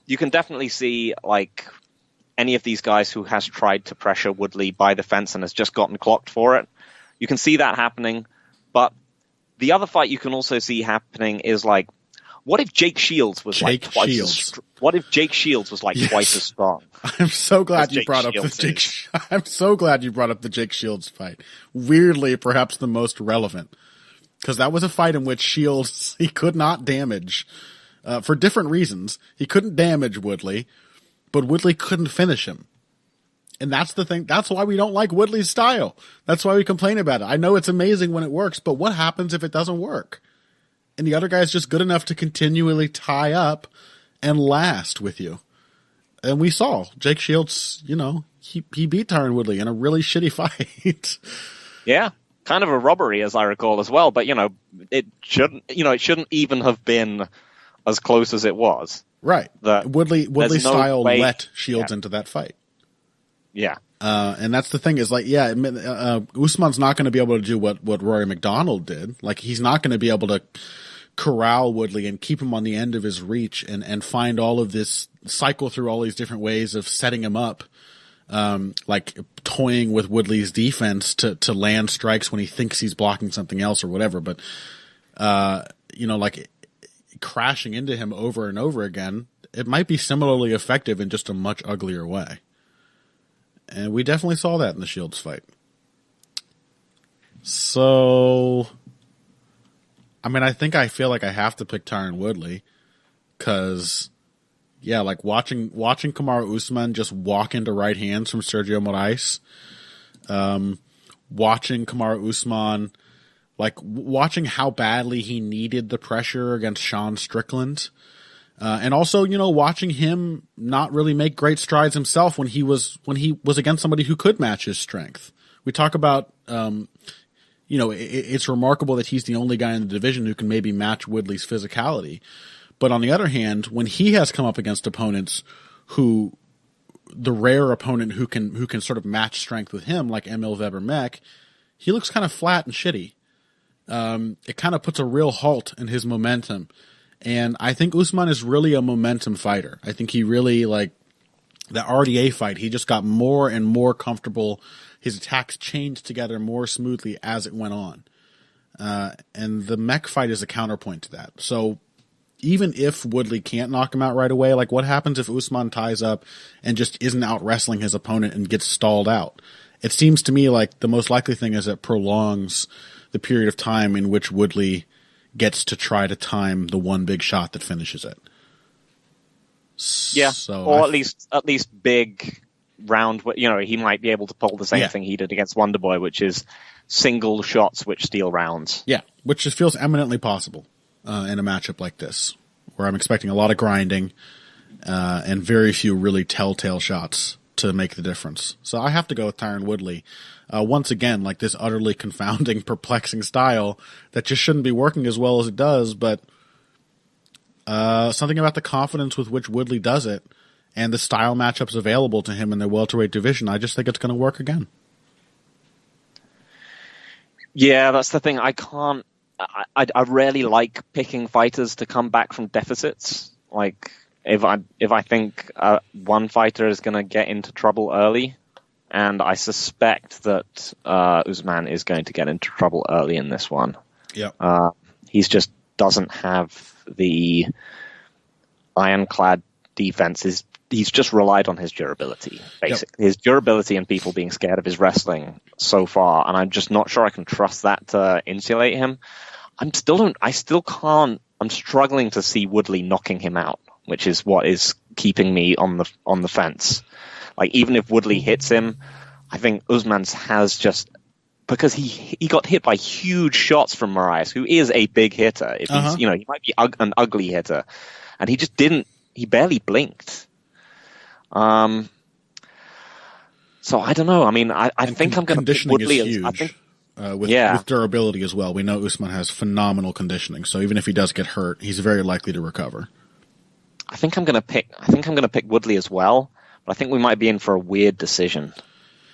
Speaker 2: you can definitely see like any of these guys who has tried to pressure Woodley by the fence and has just gotten clocked for it. You can see that happening. But the other fight you can also see happening is like, what if Jake Shields was twice as strong?
Speaker 1: I'm so glad you brought up the Jake Shields fight. Weirdly, perhaps the most relevant. Because that was a fight in which Shields, he could not damage, for different reasons. He couldn't damage Woodley, but Woodley couldn't finish him. And that's the thing. That's why we don't like Woodley's style. That's why we complain about it. I know it's amazing when it works, but what happens if it doesn't work? And the other guy's just good enough to continually tie up and last with you. And we saw Jake Shields, he beat Tyron Woodley in a really shitty fight.
Speaker 2: Yeah. Kind of a robbery, as I recall, as well. But it shouldn't even have been as close as it was.
Speaker 1: Right. Woodley's style let Shields into that fight.
Speaker 2: Yeah.
Speaker 1: And that's the thing is like, Usman's not going to be able to do what Rory McDonald did. Like he's not going to be able to corral Woodley and keep him on the end of his reach and find all of this, cycle through all these different ways of setting him up. Like toying with Woodley's defense to land strikes when he thinks he's blocking something else or whatever. But, like crashing into him over and over again, it might be similarly effective in just a much uglier way. And we definitely saw that in the Shields fight. So, I mean, I feel like I have to pick Tyron Woodley because, like watching Kamaru Usman just walk into right hands from Sergio Moraes, watching Kamaru Usman, watching how badly he needed the pressure against Sean Strickland. And also, watching him not really make great strides himself when he was against somebody who could match his strength. We talk about, it's remarkable that he's the only guy in the division who can maybe match Woodley's physicality. But on the other hand, when he has come up against opponents the rare opponent who can sort of match strength with him, like Emil Weber-Mech, he looks kind of flat and shitty. It kind of puts a real halt in his momentum. And I think Usman is really a momentum fighter. I think he really that RDA fight, he just got more and more comfortable. His attacks changed together more smoothly as it went on. And the mech fight is a counterpoint to that. So even if Woodley can't knock him out right away, like what happens if Usman ties up and just isn't out wrestling his opponent and gets stalled out? It seems to me like the most likely thing is it prolongs the period of time in which Woodley gets to try to time the one big shot that finishes it.
Speaker 2: Yeah,
Speaker 1: so
Speaker 2: or at least big round. You know, he might be able to pull the same thing he did against Wonderboy, which is single shots which steal rounds.
Speaker 1: Yeah, which just feels eminently possible in a matchup like this, where I'm expecting a lot of grinding and very few really telltale shots to make the difference. So I have to go with Tyron Woodley. Once again, like this utterly confounding, perplexing style that just shouldn't be working as well as it does, but something about the confidence with which Woodley does it and the style matchups available to him in the welterweight division, I just think it's going to work again.
Speaker 2: Yeah, that's the thing. I rarely like picking fighters to come back from deficits. Like if I think one fighter is going to get into trouble early, and I suspect that Usman is going to get into trouble early in this one.
Speaker 1: Yeah,
Speaker 2: he's just doesn't have the ironclad defense. He's just relied on his durability, basically. His durability and people being scared of his wrestling so far, and I'm just not sure I can trust that to insulate him. I'm struggling to see Woodley knocking him out, which is what is keeping me on the fence. Like, even if Woodley hits him, I think Usman's has just, because he got hit by huge shots from Moraes, who is a big hitter. If he's, he might be an ugly hitter, and he barely blinked. So I don't know. I mean, I think I'm going to pick Woodley.
Speaker 1: Conditioning is huge. With durability as well. We know Usman has phenomenal conditioning, so even if he does get hurt, he's very likely to recover.
Speaker 2: I think I'm going to pick Woodley as well, but I think we might be in for a weird decision.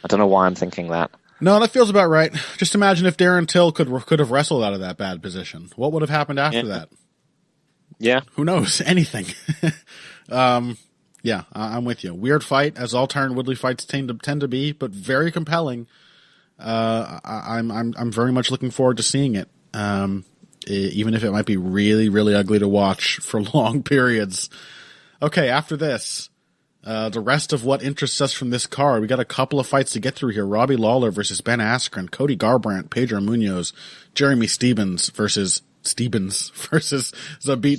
Speaker 2: I don't know why I'm thinking that.
Speaker 1: No, that feels about right. Just imagine if Darren Till could have wrestled out of that bad position. What would have happened after that?
Speaker 2: Yeah.
Speaker 1: Who knows? Anything. Yeah, I'm with you. Weird fight, as all Tyron Woodley fights tend to be, but very compelling. I'm very much looking forward to seeing it. Even if it might be really, really ugly to watch for long periods. Okay, after this, the rest of what interests us from this card, we got a couple of fights to get through here. Robbie Lawler versus Ben Askren, Cody Garbrandt, Pedro Munoz, Jeremy Stephens versus Zabit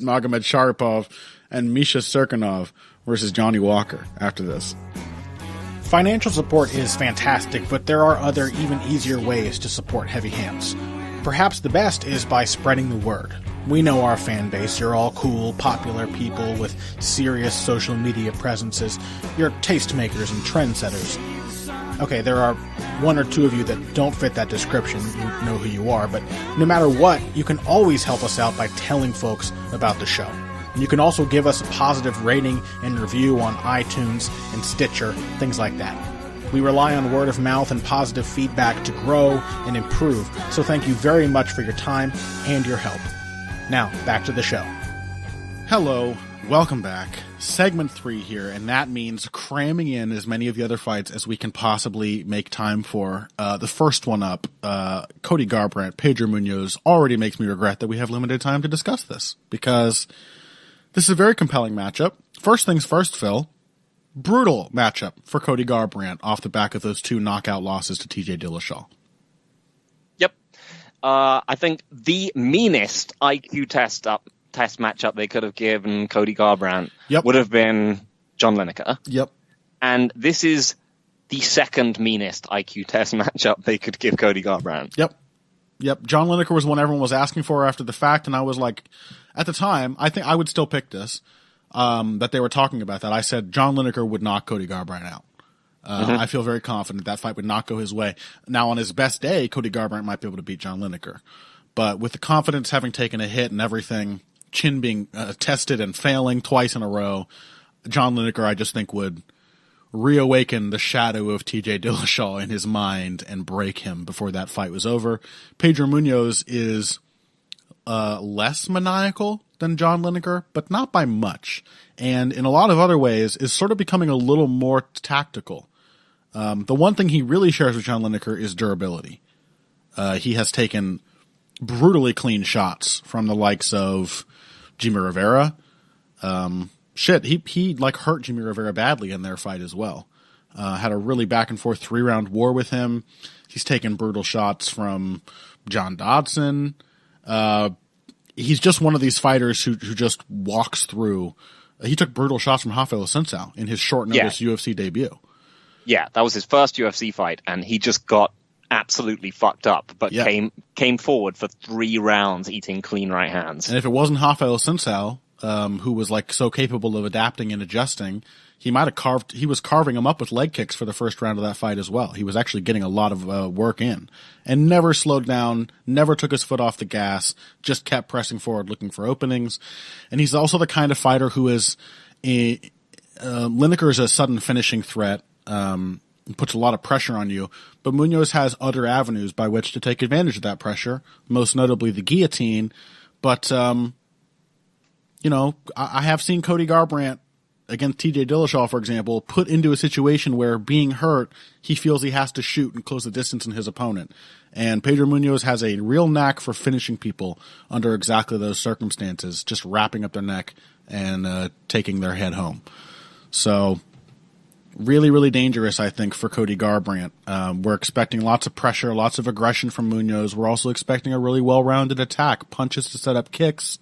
Speaker 1: Magomed Sharipov, and Misha Serkinov versus Johnny Walker after this.
Speaker 3: Financial support is fantastic, but there are other, even easier ways to support Heavy Hands. Perhaps the best is by spreading the word. We know our fan base. You're all cool, popular people with serious social media presences. You're tastemakers and trendsetters. Okay, there are one or two of you that don't fit that description. You know who you are, but no matter what, you can always help us out by telling folks about the show. And you can also give us a positive rating and review on iTunes and Stitcher, things like that. We rely on word of mouth and positive feedback to grow and improve, so thank you very much for your time and your help. Now, back to the show.
Speaker 1: Hello, welcome back. Segment 3 here, and that means cramming in as many of the other fights as we can possibly make time for. The first one up, Cody Garbrandt, Pedro Munoz, already makes me regret that we have limited time to discuss this, because this is a very compelling matchup. First things first, Phil. Brutal matchup for Cody Garbrandt off the back of those 2 knockout losses to TJ Dillashaw.
Speaker 2: Yep. I think the meanest IQ test matchup they could have given Cody Garbrandt would have been John Lineker.
Speaker 1: Yep.
Speaker 2: And this is the second meanest IQ test matchup they could give Cody Garbrandt.
Speaker 1: Yep. John Lineker was one everyone was asking for after the fact, and I was like, at the time, I think I would still pick this. That they were talking about that. I said John Lineker would knock Cody Garbrandt out. I feel very confident that fight would not go his way. Now, on his best day, Cody Garbrandt might be able to beat John Lineker. But with the confidence having taken a hit and everything, chin being tested and failing twice in a row, John Lineker, I just think, would reawaken the shadow of TJ Dillashaw in his mind and break him before that fight was over. Pedro Munoz is less maniacal than John Lineker, but not by much. And in a lot of other ways is sort of becoming a little more tactical. The one thing he really shares with John Lineker is durability. He has taken brutally clean shots from the likes of Jimmy Rivera. He like hurt Jimmy Rivera badly in their fight as well. Had a really back and forth 3-round war with him. He's taken brutal shots from John Dodson. He's just one of these fighters who just walks through. He took brutal shots from Rafael Assunção in his short notice UFC debut.
Speaker 2: Yeah, that was his first UFC fight, and he just got absolutely fucked up, but came forward for 3 rounds eating clean right hands.
Speaker 1: And if it wasn't Rafael Assunção, who was like so capable of adapting and adjusting, he was carving him up with leg kicks for the first round of that fight as well. He was actually getting a lot of work in and never slowed down, never took his foot off the gas, just kept pressing forward looking for openings. And he's also the kind of fighter who is Lineker is a sudden finishing threat, puts a lot of pressure on you, but Munoz has other avenues by which to take advantage of that pressure, most notably the guillotine. But, I have seen Cody Garbrandt against TJ Dillashaw, for example, put into a situation where being hurt, he feels he has to shoot and close the distance in his opponent. And Pedro Munoz has a real knack for finishing people under exactly those circumstances, just wrapping up their neck and taking their head home. So really, really dangerous, I think, for Cody Garbrandt. We're expecting lots of pressure, lots of aggression from Munoz. We're also expecting a really well-rounded attack, punches to set up kicks,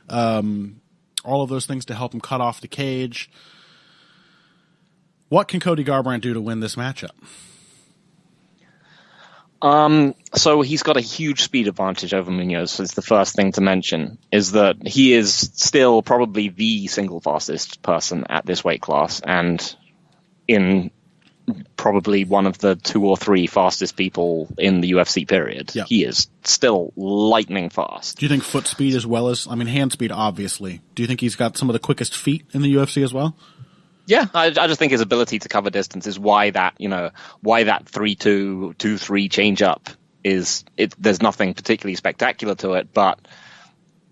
Speaker 1: all of those things to help him cut off the cage. What can Cody Garbrandt do to win this matchup?
Speaker 2: So he's got a huge speed advantage over Munoz. Is the first thing to mention is that he is still probably the single fastest person at this weight class, and in probably one of the 2 or 3 fastest people in the UFC period.
Speaker 1: Yep.
Speaker 2: He is still lightning fast.
Speaker 1: Do you think foot speed as well as, hand speed, obviously. Do you think he's got some of the quickest feet in the UFC as well?
Speaker 2: Yeah, I just think his ability to cover distance is why that 3-2, 2-3 change up there's nothing particularly spectacular to it, but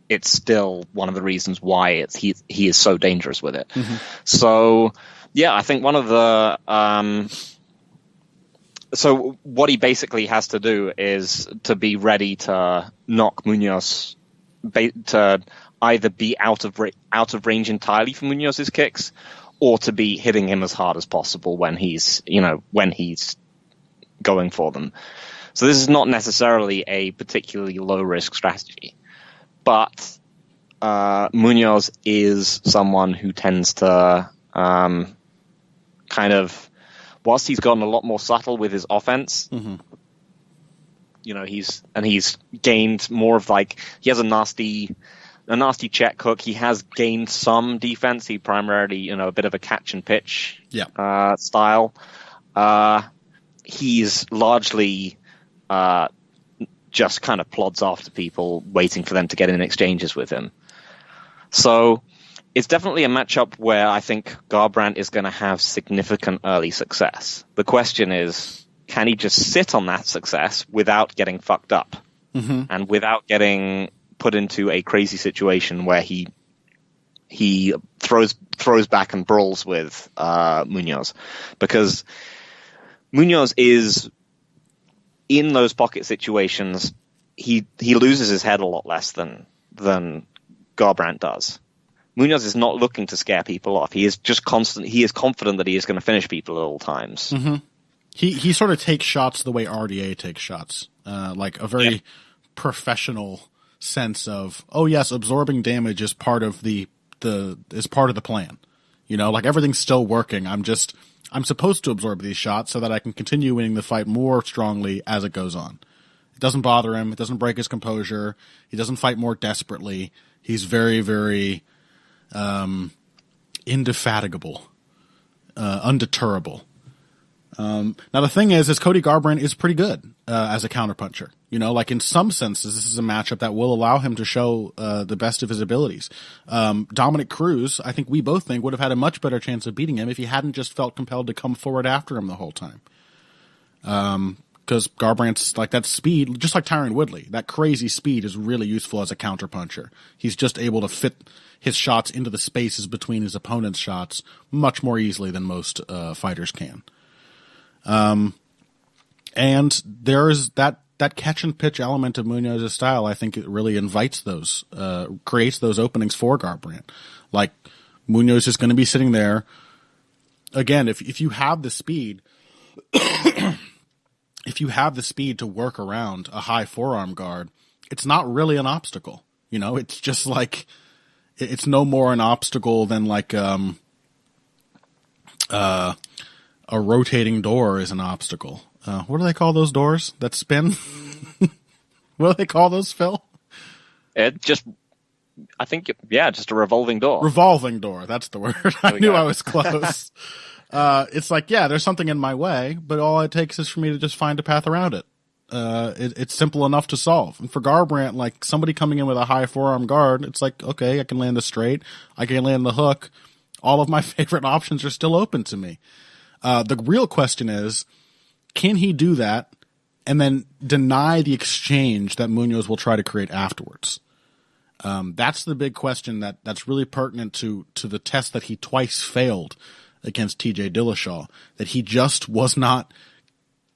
Speaker 2: it's still one of the reasons why he is so dangerous with it. Mm-hmm. So, yeah, I think one of the so what he basically has to do is to be ready to knock Munoz, to either be out of range entirely for Munoz's kicks, or to be hitting him as hard as possible when he's going for them. So this is not necessarily a particularly low risk strategy, but Munoz is someone who tends to kind of, whilst he's gotten a lot more subtle with his offense, mm-hmm. He's gained more of he has a nasty check hook. He has gained some defense. He primarily, a bit of a catch and pitch style. He's largely just kind of plods after people, waiting for them to get in exchanges with him. So it's definitely a matchup where I think Garbrandt is going to have significant early success. The question is, can he just sit on that success without getting fucked up, mm-hmm. and without getting put into a crazy situation where he throws back and brawls with Munoz? Because Munoz is, in those pocket situations, he loses his head a lot less than Garbrandt does. Munoz is not looking to scare people off. He is just constant. He is confident that he is going to finish people at all times.
Speaker 1: Mm-hmm. He sort of takes shots the way RDA takes shots, like a very professional sense of, oh yes, absorbing damage is part of the plan. Everything's still working. I'm supposed to absorb these shots so that I can continue winning the fight more strongly as it goes on. It doesn't bother him. It doesn't break his composure. He doesn't fight more desperately. He's very, very indefatigable, undeterrable. Now the thing is Cody Garbrandt is pretty good as a counterpuncher. In some senses, this is a matchup that will allow him to show the best of his abilities. Dominic Cruz, I think we both think, would have had a much better chance of beating him if he hadn't just felt compelled to come forward after him the whole time. because Garbrandt's like that speed, just like Tyron Woodley, that crazy speed is really useful as a counterpuncher. He's just able to fit his shots into the spaces between his opponent's shots much more easily than most fighters can. And there is that catch and pitch element of Munoz's style. I think it really invites those, creates those openings for Garbrandt. Like Munoz is going to be sitting there. Again, if you have the speed, if you have the speed to work around a high forearm guard, it's not really an obstacle. You know, it's just like, it's no more an obstacle than like, a rotating door is an obstacle. What do they call those doors that spin? What do they call those, Phil?
Speaker 2: Just a revolving door. Revolving door,
Speaker 1: that's the word. I knew I was close. It's like, yeah, there's something in my way, but all it takes is for me to just find a path around it. It's simple enough to solve. And for Garbrandt, like somebody coming in with a high forearm guard, it's like, okay, I can land the straight, I can land the hook. All of my favorite options are still open to me. The real question is, can he do that and then deny the exchange that Munoz will try to create afterwards? That's the big question that's really pertinent to the test that he twice failed against TJ Dillashaw, that he just was not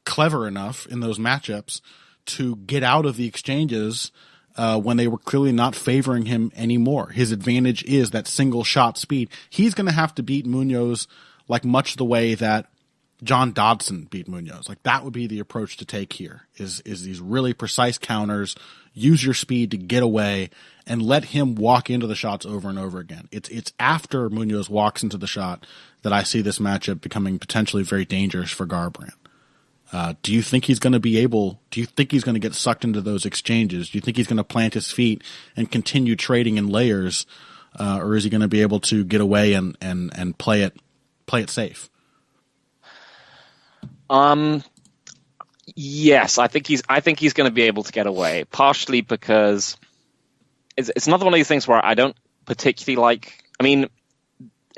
Speaker 1: clever enough in those matchups to get out of the exchanges when they were clearly not favoring him anymore. His advantage is that single shot speed. He's going to have to beat Munoz like much the way that John Dodson beat Munoz. Like that would be the approach to take here is these really precise counters, use your speed to get away and let him walk into the shots over and over again. It's after Munoz walks into the shot that I see this matchup becoming potentially very dangerous for Garbrandt. Do you think he's going to get sucked into those exchanges? Do you think he's going to plant his feet and continue trading in layers? Or is he going to be able to get away and play it safe?
Speaker 2: Yes, I think he's going to be able to get away, partially because it's another one of these things where I don't particularly like. I mean,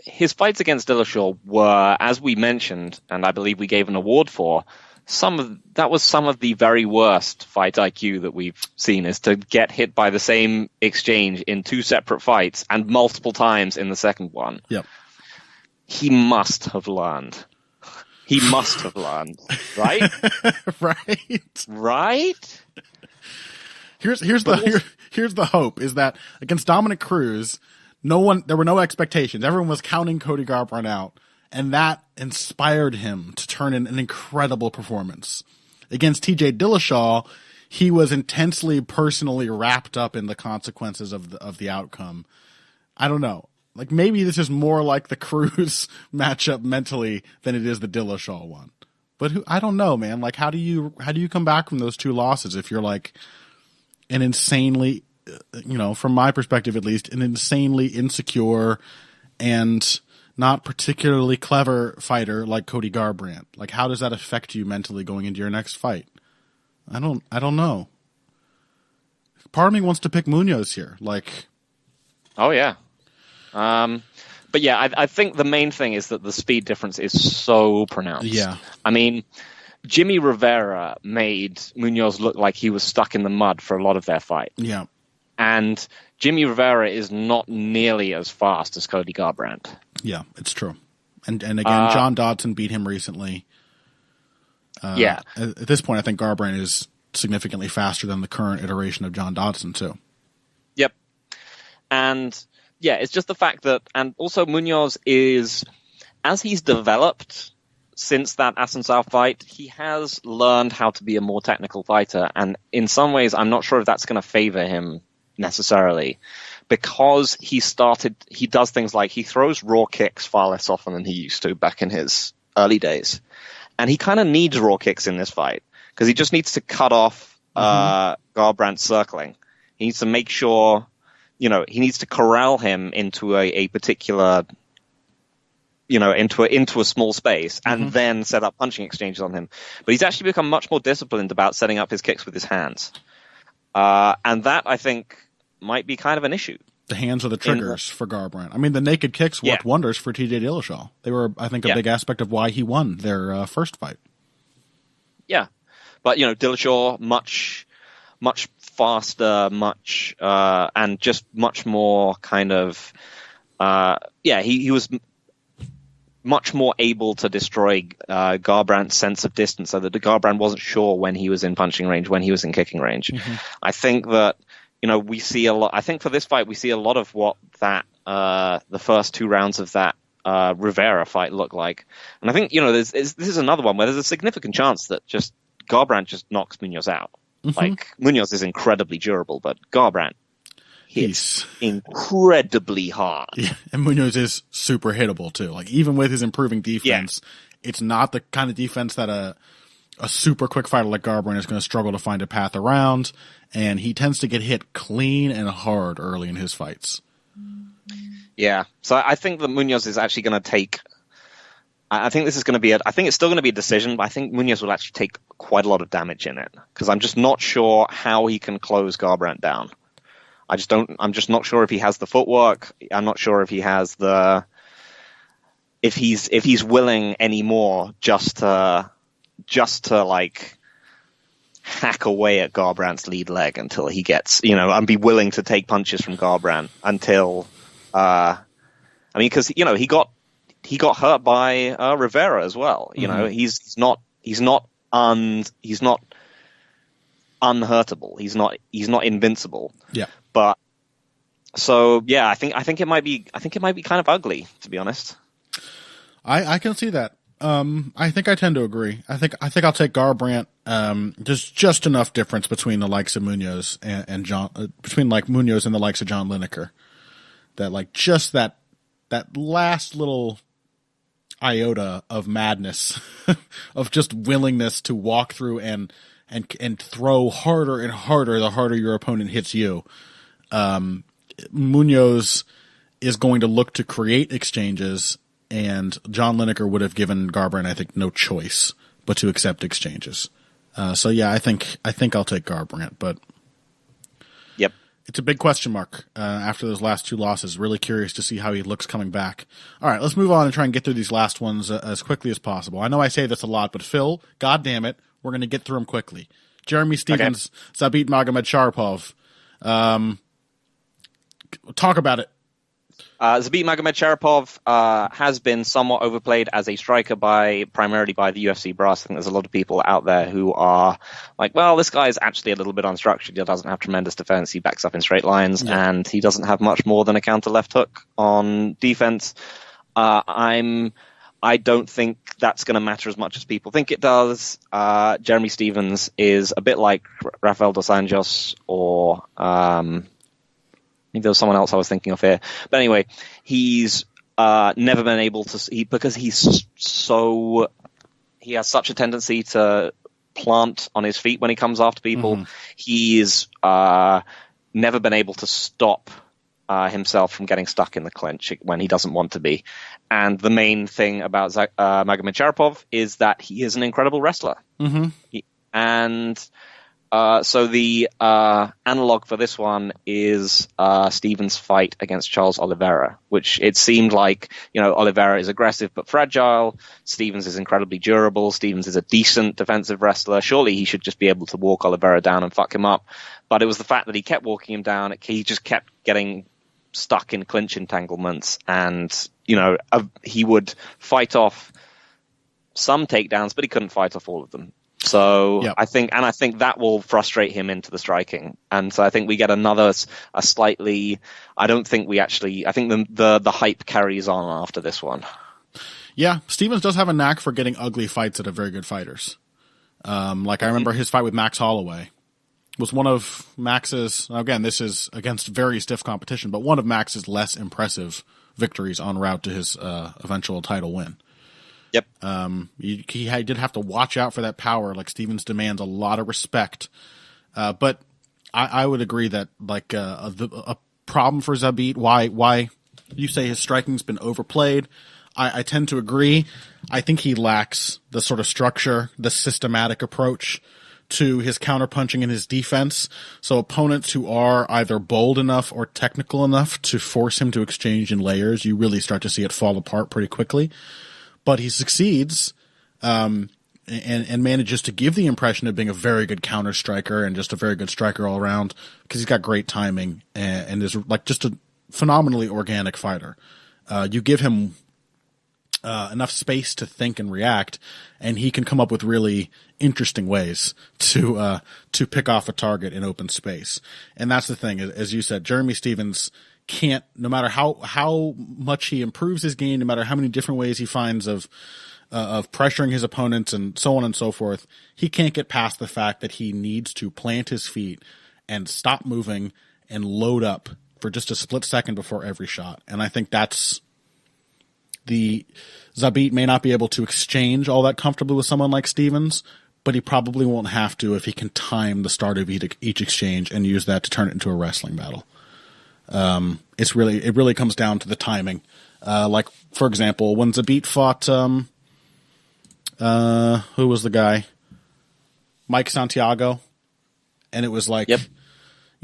Speaker 2: his fights against Dillashaw were, as we mentioned, and I believe we gave an award for, some of the very worst fight IQ that we've seen, is to get hit by the same exchange in two separate fights and multiple times in the second one.
Speaker 1: Yep.
Speaker 2: He must have learned. He must have learned, right? Right?
Speaker 1: Here's the hope is that against Dominic Cruz, there were no expectations. Everyone was counting Cody Garbrandt out, and that inspired him to turn in an incredible performance. Against TJ Dillashaw, he was intensely personally wrapped up in the consequences of the outcome. I don't know. Like maybe this is more like the Cruz matchup mentally than it is the Dillashaw one. But I don't know, man. Like how do you come back from those two losses if you're like an insanely, from my perspective at least, an insanely insecure and not particularly clever fighter like Cody Garbrandt? Like how does that affect you mentally going into your next fight? I don't know. Part of me wants to pick Munoz here. Like,
Speaker 2: oh yeah. But yeah, I think the main thing is that the speed difference is so pronounced.
Speaker 1: Yeah.
Speaker 2: I mean, Jimmy Rivera made Munoz look like he was stuck in the mud for a lot of their fight.
Speaker 1: Yeah.
Speaker 2: And Jimmy Rivera is not nearly as fast as Cody Garbrandt.
Speaker 1: Yeah, it's true. And again, John Dodson beat him recently.
Speaker 2: Yeah.
Speaker 1: At this point, I think Garbrandt is significantly faster than the current iteration of John Dodson, too.
Speaker 2: Yep. And yeah, it's just the fact that, and also Munoz is, as he's developed since that Assunção fight, he has learned how to be a more technical fighter. And in some ways, I'm not sure if that's going to favor him necessarily, because he does things like he throws raw kicks far less often than he used to back in his early days. And he kind of needs raw kicks in this fight because he just needs to cut off Garbrandt's circling. He needs to make sure, he needs to corral him into a particular, into a small space and then set up punching exchanges on him. But he's actually become much more disciplined about setting up his kicks with his hands. And that, I think, might be kind of an issue.
Speaker 1: The hands are the triggers for Garbrandt. I mean, the naked kicks worked wonders for TJ Dillashaw. They were, I think, a big aspect of why he won their first fight.
Speaker 2: Yeah. But, Dillashaw, much faster, and just much more kind of, he was much more able to destroy Garbrandt's sense of distance, so that Garbrandt wasn't sure when he was in punching range, when he was in kicking range. Mm-hmm. I think that, we see a lot. I think for this fight, we see a lot of what that the first 2 rounds of that Rivera fight looked like. And I think, this is another one where there's a significant chance that just Garbrandt just knocks Munoz out. Mm-hmm. Like, Munoz is incredibly durable, but Garbrandt hits incredibly hard.
Speaker 1: Yeah, and Munoz is super hittable too. Like, even with his improving defense, it's not the kind of defense that a super quick fighter like Garbrandt is going to struggle to find a path around, and he tends to get hit clean and hard early in his fights.
Speaker 2: Yeah, so I think that Munoz is actually going to take. I think this is going to be I think it's still going to be a decision, but I think Munoz will actually take quite a lot of damage in it, because I'm just not sure how he can close Garbrandt down. I'm just not sure if he has the footwork. I'm not sure if he has if he's willing anymore just to like hack away at Garbrandt's lead leg until he gets, and be willing to take punches from Garbrandt until, because he got hurt by Rivera as well. Mm-hmm. He's not unhurtable. He's not invincible.
Speaker 1: Yeah.
Speaker 2: But so yeah, I think it might be kind of ugly, to be honest.
Speaker 1: I can see that. I think I tend to agree. I think I'll take Garbrandt. There's just enough difference between the likes of Munoz and John, between like Munoz and the likes of John Lineker, that like just that last little iota of madness, of just willingness to walk through and throw harder and harder the harder your opponent hits you. Munoz is going to look to create exchanges, and John Lineker would have given Garbrandt, I think, no choice but to accept exchanges. So yeah, I think I'll take Garbrandt, but
Speaker 2: yep,
Speaker 1: it's a big question mark after those last 2 losses. Really curious to see how he looks coming back. All right, let's move on and try and get through these last ones as quickly as possible. I know I say this a lot, but Phil, God damn it, we're going to get through them quickly. Jeremy Stephens, okay. Zabit Magomedsharipov. Talk about it.
Speaker 2: Zabit Magomedsharipov has been somewhat overplayed as a striker primarily by the UFC brass. I think there's a lot of people out there who are like, well, this guy is actually a little bit unstructured. He doesn't have tremendous defense. He backs up in straight lines, and he doesn't have much more than a counter left hook on defense. I don't think that's going to matter as much as people think it does. Jeremy Stephens is a bit like Rafael dos Anjos, or I think there was someone else I was thinking of here. But anyway, he's never been able to, because he has such a tendency to plant on his feet when he comes after people. Mm-hmm. He's never been able to stop himself from getting stuck in the clinch when he doesn't want to be. And the main thing about Magomedsharipov is that he is an incredible wrestler.
Speaker 1: Mm-hmm.
Speaker 2: So the analog for this one is Stephens' fight against Charles Oliveira, which it seemed like, Oliveira is aggressive but fragile. Stephens is incredibly durable. Stephens is a decent defensive wrestler. Surely he should just be able to walk Oliveira down and fuck him up. But it was the fact that he kept walking him down. He just kept getting stuck in clinch entanglements, and he would fight off some takedowns, but he couldn't fight off all of them. So yep. I think that will frustrate him into the striking, and so I think we get I think the hype carries on after this one.
Speaker 1: Yeah, Stephens does have a knack for getting ugly fights that are very good fighters. I remember his fight with Max Holloway was one of Max's, again, this is against very stiff competition, but one of Max's less impressive victories en route to his eventual title win.
Speaker 2: Yep.
Speaker 1: He did have to watch out for that power. Like, Stephens demands a lot of respect. But I would agree that a problem for Zabit, why you say his striking's been overplayed. I tend to agree. I think he lacks the sort of structure, the systematic approach to his counterpunching and his defense. So opponents who are either bold enough or technical enough to force him to exchange in layers, you really start to see it fall apart pretty quickly. But he succeeds and manages to give the impression of being a very good counter striker and just a very good striker all around because he's got great timing and is like just a phenomenally organic fighter. You give him enough space to think and react, and he can come up with really interesting ways to pick off a target in open space. And that's the thing, as you said, Jeremy Stephens can't, no matter how much he improves his game, no matter how many different ways he finds of pressuring his opponents and so on and so forth, he can't get past the fact that he needs to plant his feet and stop moving and load up for just a split second before every shot. And I think that's Zabit may not be able to exchange all that comfortably with someone like Stephens, but he probably won't have to if he can time the start of each exchange and use that to turn it into a wrestling battle. It really comes down to the timing. Like, for example, when Zabit fought, who was the guy? Mike Santiago. And it was like,
Speaker 2: yep.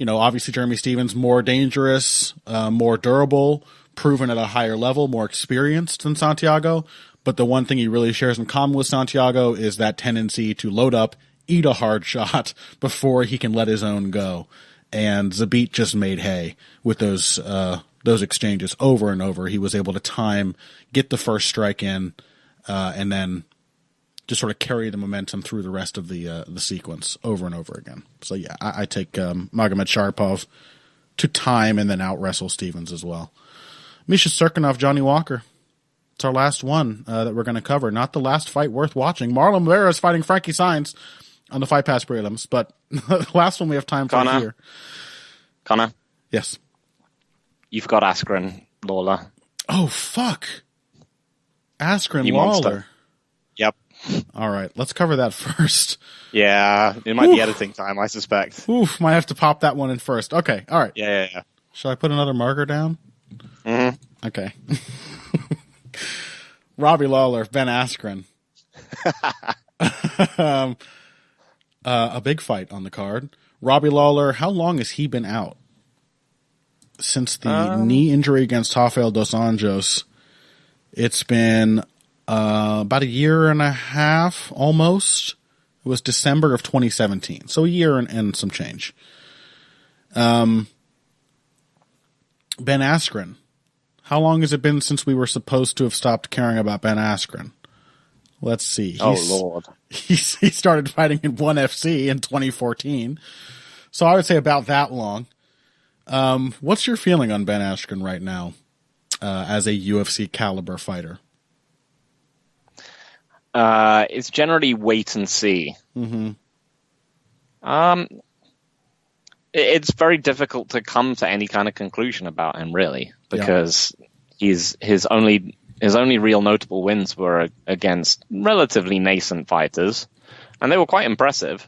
Speaker 1: Obviously Jeremy Stephens, more dangerous, more durable, proven at a higher level, more experienced than Santiago. But the one thing he really shares in common with Santiago is that tendency to load up, eat a hard shot before he can let his own go. And Zabit just made hay with those exchanges over and over. He was able to time, get the first strike in, and then just sort of carry the momentum through the rest of the sequence over and over again. So yeah, I take Magomed Sharipov to time and then out wrestle Stephens as well. Misha Serkinov, Johnny Walker. It's our last one that we're going to cover. Not the last fight worth watching. Marlon Moreira is fighting Frankie Saenz on the Fight Pass prelims, but the last one we have time for here.
Speaker 2: Connor?
Speaker 1: Yes.
Speaker 2: You've got Askren, Lawler.
Speaker 1: Oh, fuck. Askren,
Speaker 2: You
Speaker 1: Lawler.
Speaker 2: monster. Yep.
Speaker 1: All right, let's cover that first.
Speaker 2: Yeah, it might be editing time, I suspect.
Speaker 1: Oof, might have to pop that one in first. Okay, all right.
Speaker 2: Yeah.
Speaker 1: Shall I put another marker down?
Speaker 2: Mm-hmm.
Speaker 1: Okay. Robbie Lawler, Ben Askren. A big fight on the card. Robbie Lawler, how long has he been out? Since the knee injury against Rafael dos Anjos, it's been about a year and a half, almost. It was December of 2017, so a year and some change. Ben Askren. How long has it been since we were supposed to have stopped caring about Ben Askren? Let's see.
Speaker 2: Lord.
Speaker 1: He started fighting in ONE FC in 2014. So I would say about that long. What's your feeling on Ben Askren right now as a UFC caliber fighter?
Speaker 2: It's generally wait and see.
Speaker 1: Mm-hmm.
Speaker 2: It's very difficult to come to any kind of conclusion about him, really, because his only real notable wins were against relatively nascent fighters, and they were quite impressive.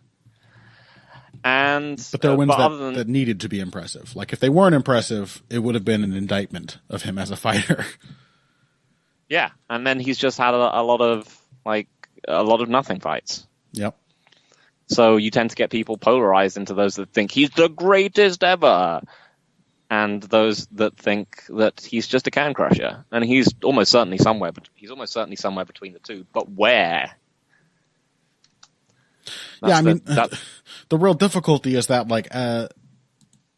Speaker 2: But
Speaker 1: there were wins that needed to be impressive. Like, if they weren't impressive, it would have been an indictment of him as a fighter.
Speaker 2: Yeah, and then he's just had a lot of nothing fights.
Speaker 1: Yep.
Speaker 2: So you tend to get people polarized into those that think he's the greatest ever, and those that think that he's just a can crusher. And he's almost certainly somewhere between the two. But where?
Speaker 1: The real difficulty is that, like,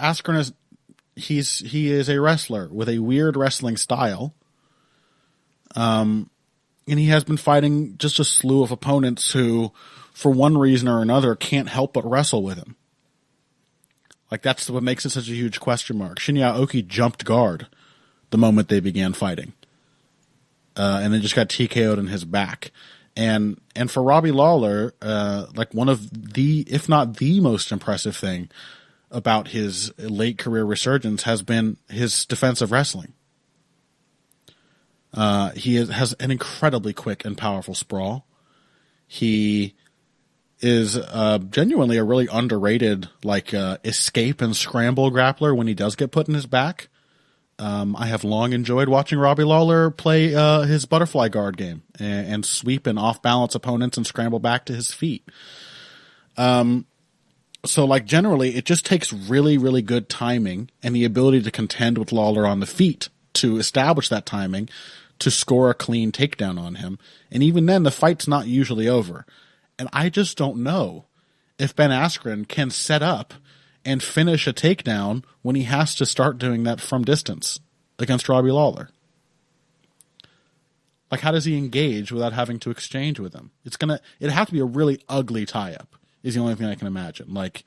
Speaker 1: Askren he is a wrestler with a weird wrestling style. And he has been fighting just a slew of opponents who, for one reason or another, can't help but wrestle with him. Like, that's what makes it such a huge question mark. Shinya Aoki jumped guard the moment they began fighting. And then just got TKO'd in his back. And for Robbie Lawler, like, one of the, if not the most impressive thing about his late career resurgence has been his defensive wrestling. He has an incredibly quick and powerful sprawl. He is genuinely a really underrated, like, escape and scramble grappler when he does get put in his back. I have long enjoyed watching Robbie Lawler play his butterfly guard game and sweep and off-balance opponents and scramble back to his feet. So, like, generally, it just takes really, really good timing and the ability to contend with Lawler on the feet to establish that timing to score a clean takedown on him. And even then, the fight's not usually over. And I just don't know if Ben Askren can set up and finish a takedown when he has to start doing that from distance against Robbie Lawler. Like, how does he engage without having to exchange with him? It'd have to be a really ugly tie-up, is the only thing I can imagine. Like,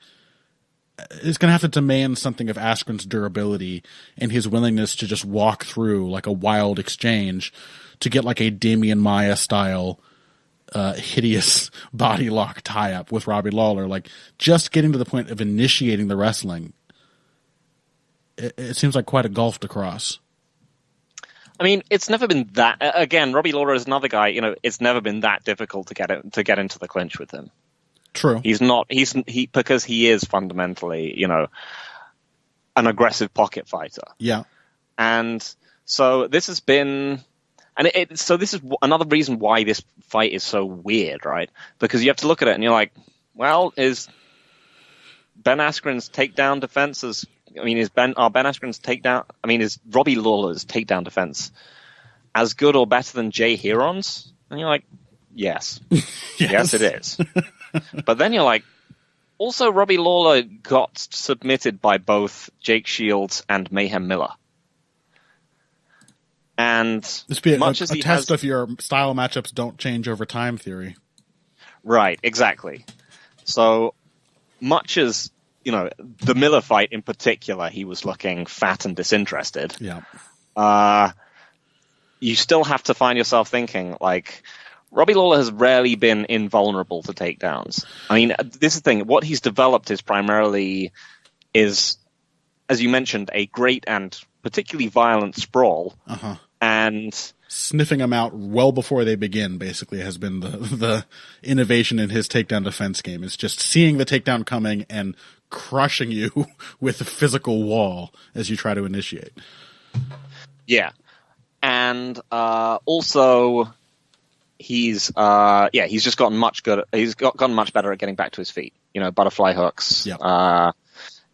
Speaker 1: it's going to have to demand something of Askren's durability and his willingness to just walk through like a wild exchange to get like a Damian Maia style hideous body lock tie-up with Robbie Lawler. Like, just getting to the point of initiating the wrestling, it seems like quite a gulf to cross.
Speaker 2: I mean, it's never been that. Again, Robbie Lawler is another guy. It's never been that difficult to get into the clinch with him.
Speaker 1: True.
Speaker 2: He's not. Because he is fundamentally, an aggressive pocket fighter.
Speaker 1: Yeah.
Speaker 2: And so this has been, so this is another reason why this fight is so weird, right? Because you have to look at it and you're like, well, is Ben Askren's takedown defense is Robbie Lawler's takedown defense as good or better than Jay Heron's? And you're like, yes. Yes, it is. But then you're like, also Robbie Lawler got submitted by both Jake Shields and Mayhem Miller. And
Speaker 1: this be a test of your style matchups don't change over time theory.
Speaker 2: Right, exactly. So much as, the Miller fight in particular, he was looking fat and disinterested.
Speaker 1: Yeah.
Speaker 2: You still have to find yourself thinking, like, Robbie Lawler has rarely been invulnerable to takedowns. I mean, this is the thing. What he's developed is primarily, as you mentioned, a great and particularly violent sprawl.
Speaker 1: Uh-huh.
Speaker 2: And
Speaker 1: sniffing them out well before they begin, basically, has been the innovation in his takedown defense game. It's just seeing the takedown coming and crushing you with a physical wall as you try to initiate.
Speaker 2: Yeah. And also, he's just gotten much good. He's gotten much better at getting back to his feet. Butterfly hooks,
Speaker 1: yep.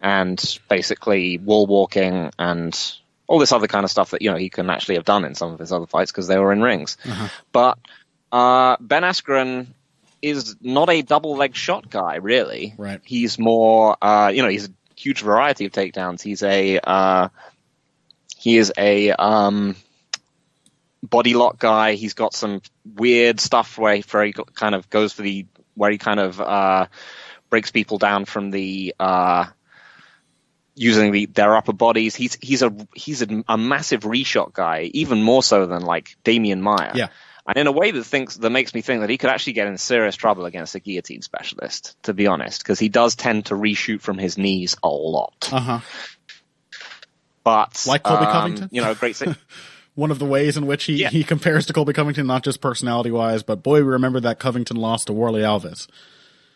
Speaker 2: And basically wall walking and all this other kind of stuff that he can actually have done in some of his other fights because they were in rings.
Speaker 1: Uh-huh.
Speaker 2: But Ben Askren is not a double leg shot guy, really.
Speaker 1: Right.
Speaker 2: He's more, he's a huge variety of takedowns. He is a body lock guy. He's got some weird stuff where he kind of goes for where he kind of breaks people down from the using their upper bodies. He's a massive reshot guy, even more so than like Damian Maia.
Speaker 1: Yeah.
Speaker 2: And in a way that makes me think that he could actually get in serious trouble against a guillotine specialist, to be honest, because he does tend to reshoot from his knees a lot.
Speaker 1: Uh-huh.
Speaker 2: But
Speaker 1: like Colby Covington?
Speaker 2: Great thing.
Speaker 1: One of the ways in which he compares to Colby Covington, not just personality-wise, but boy, we remember that Covington lost to Warley Alves.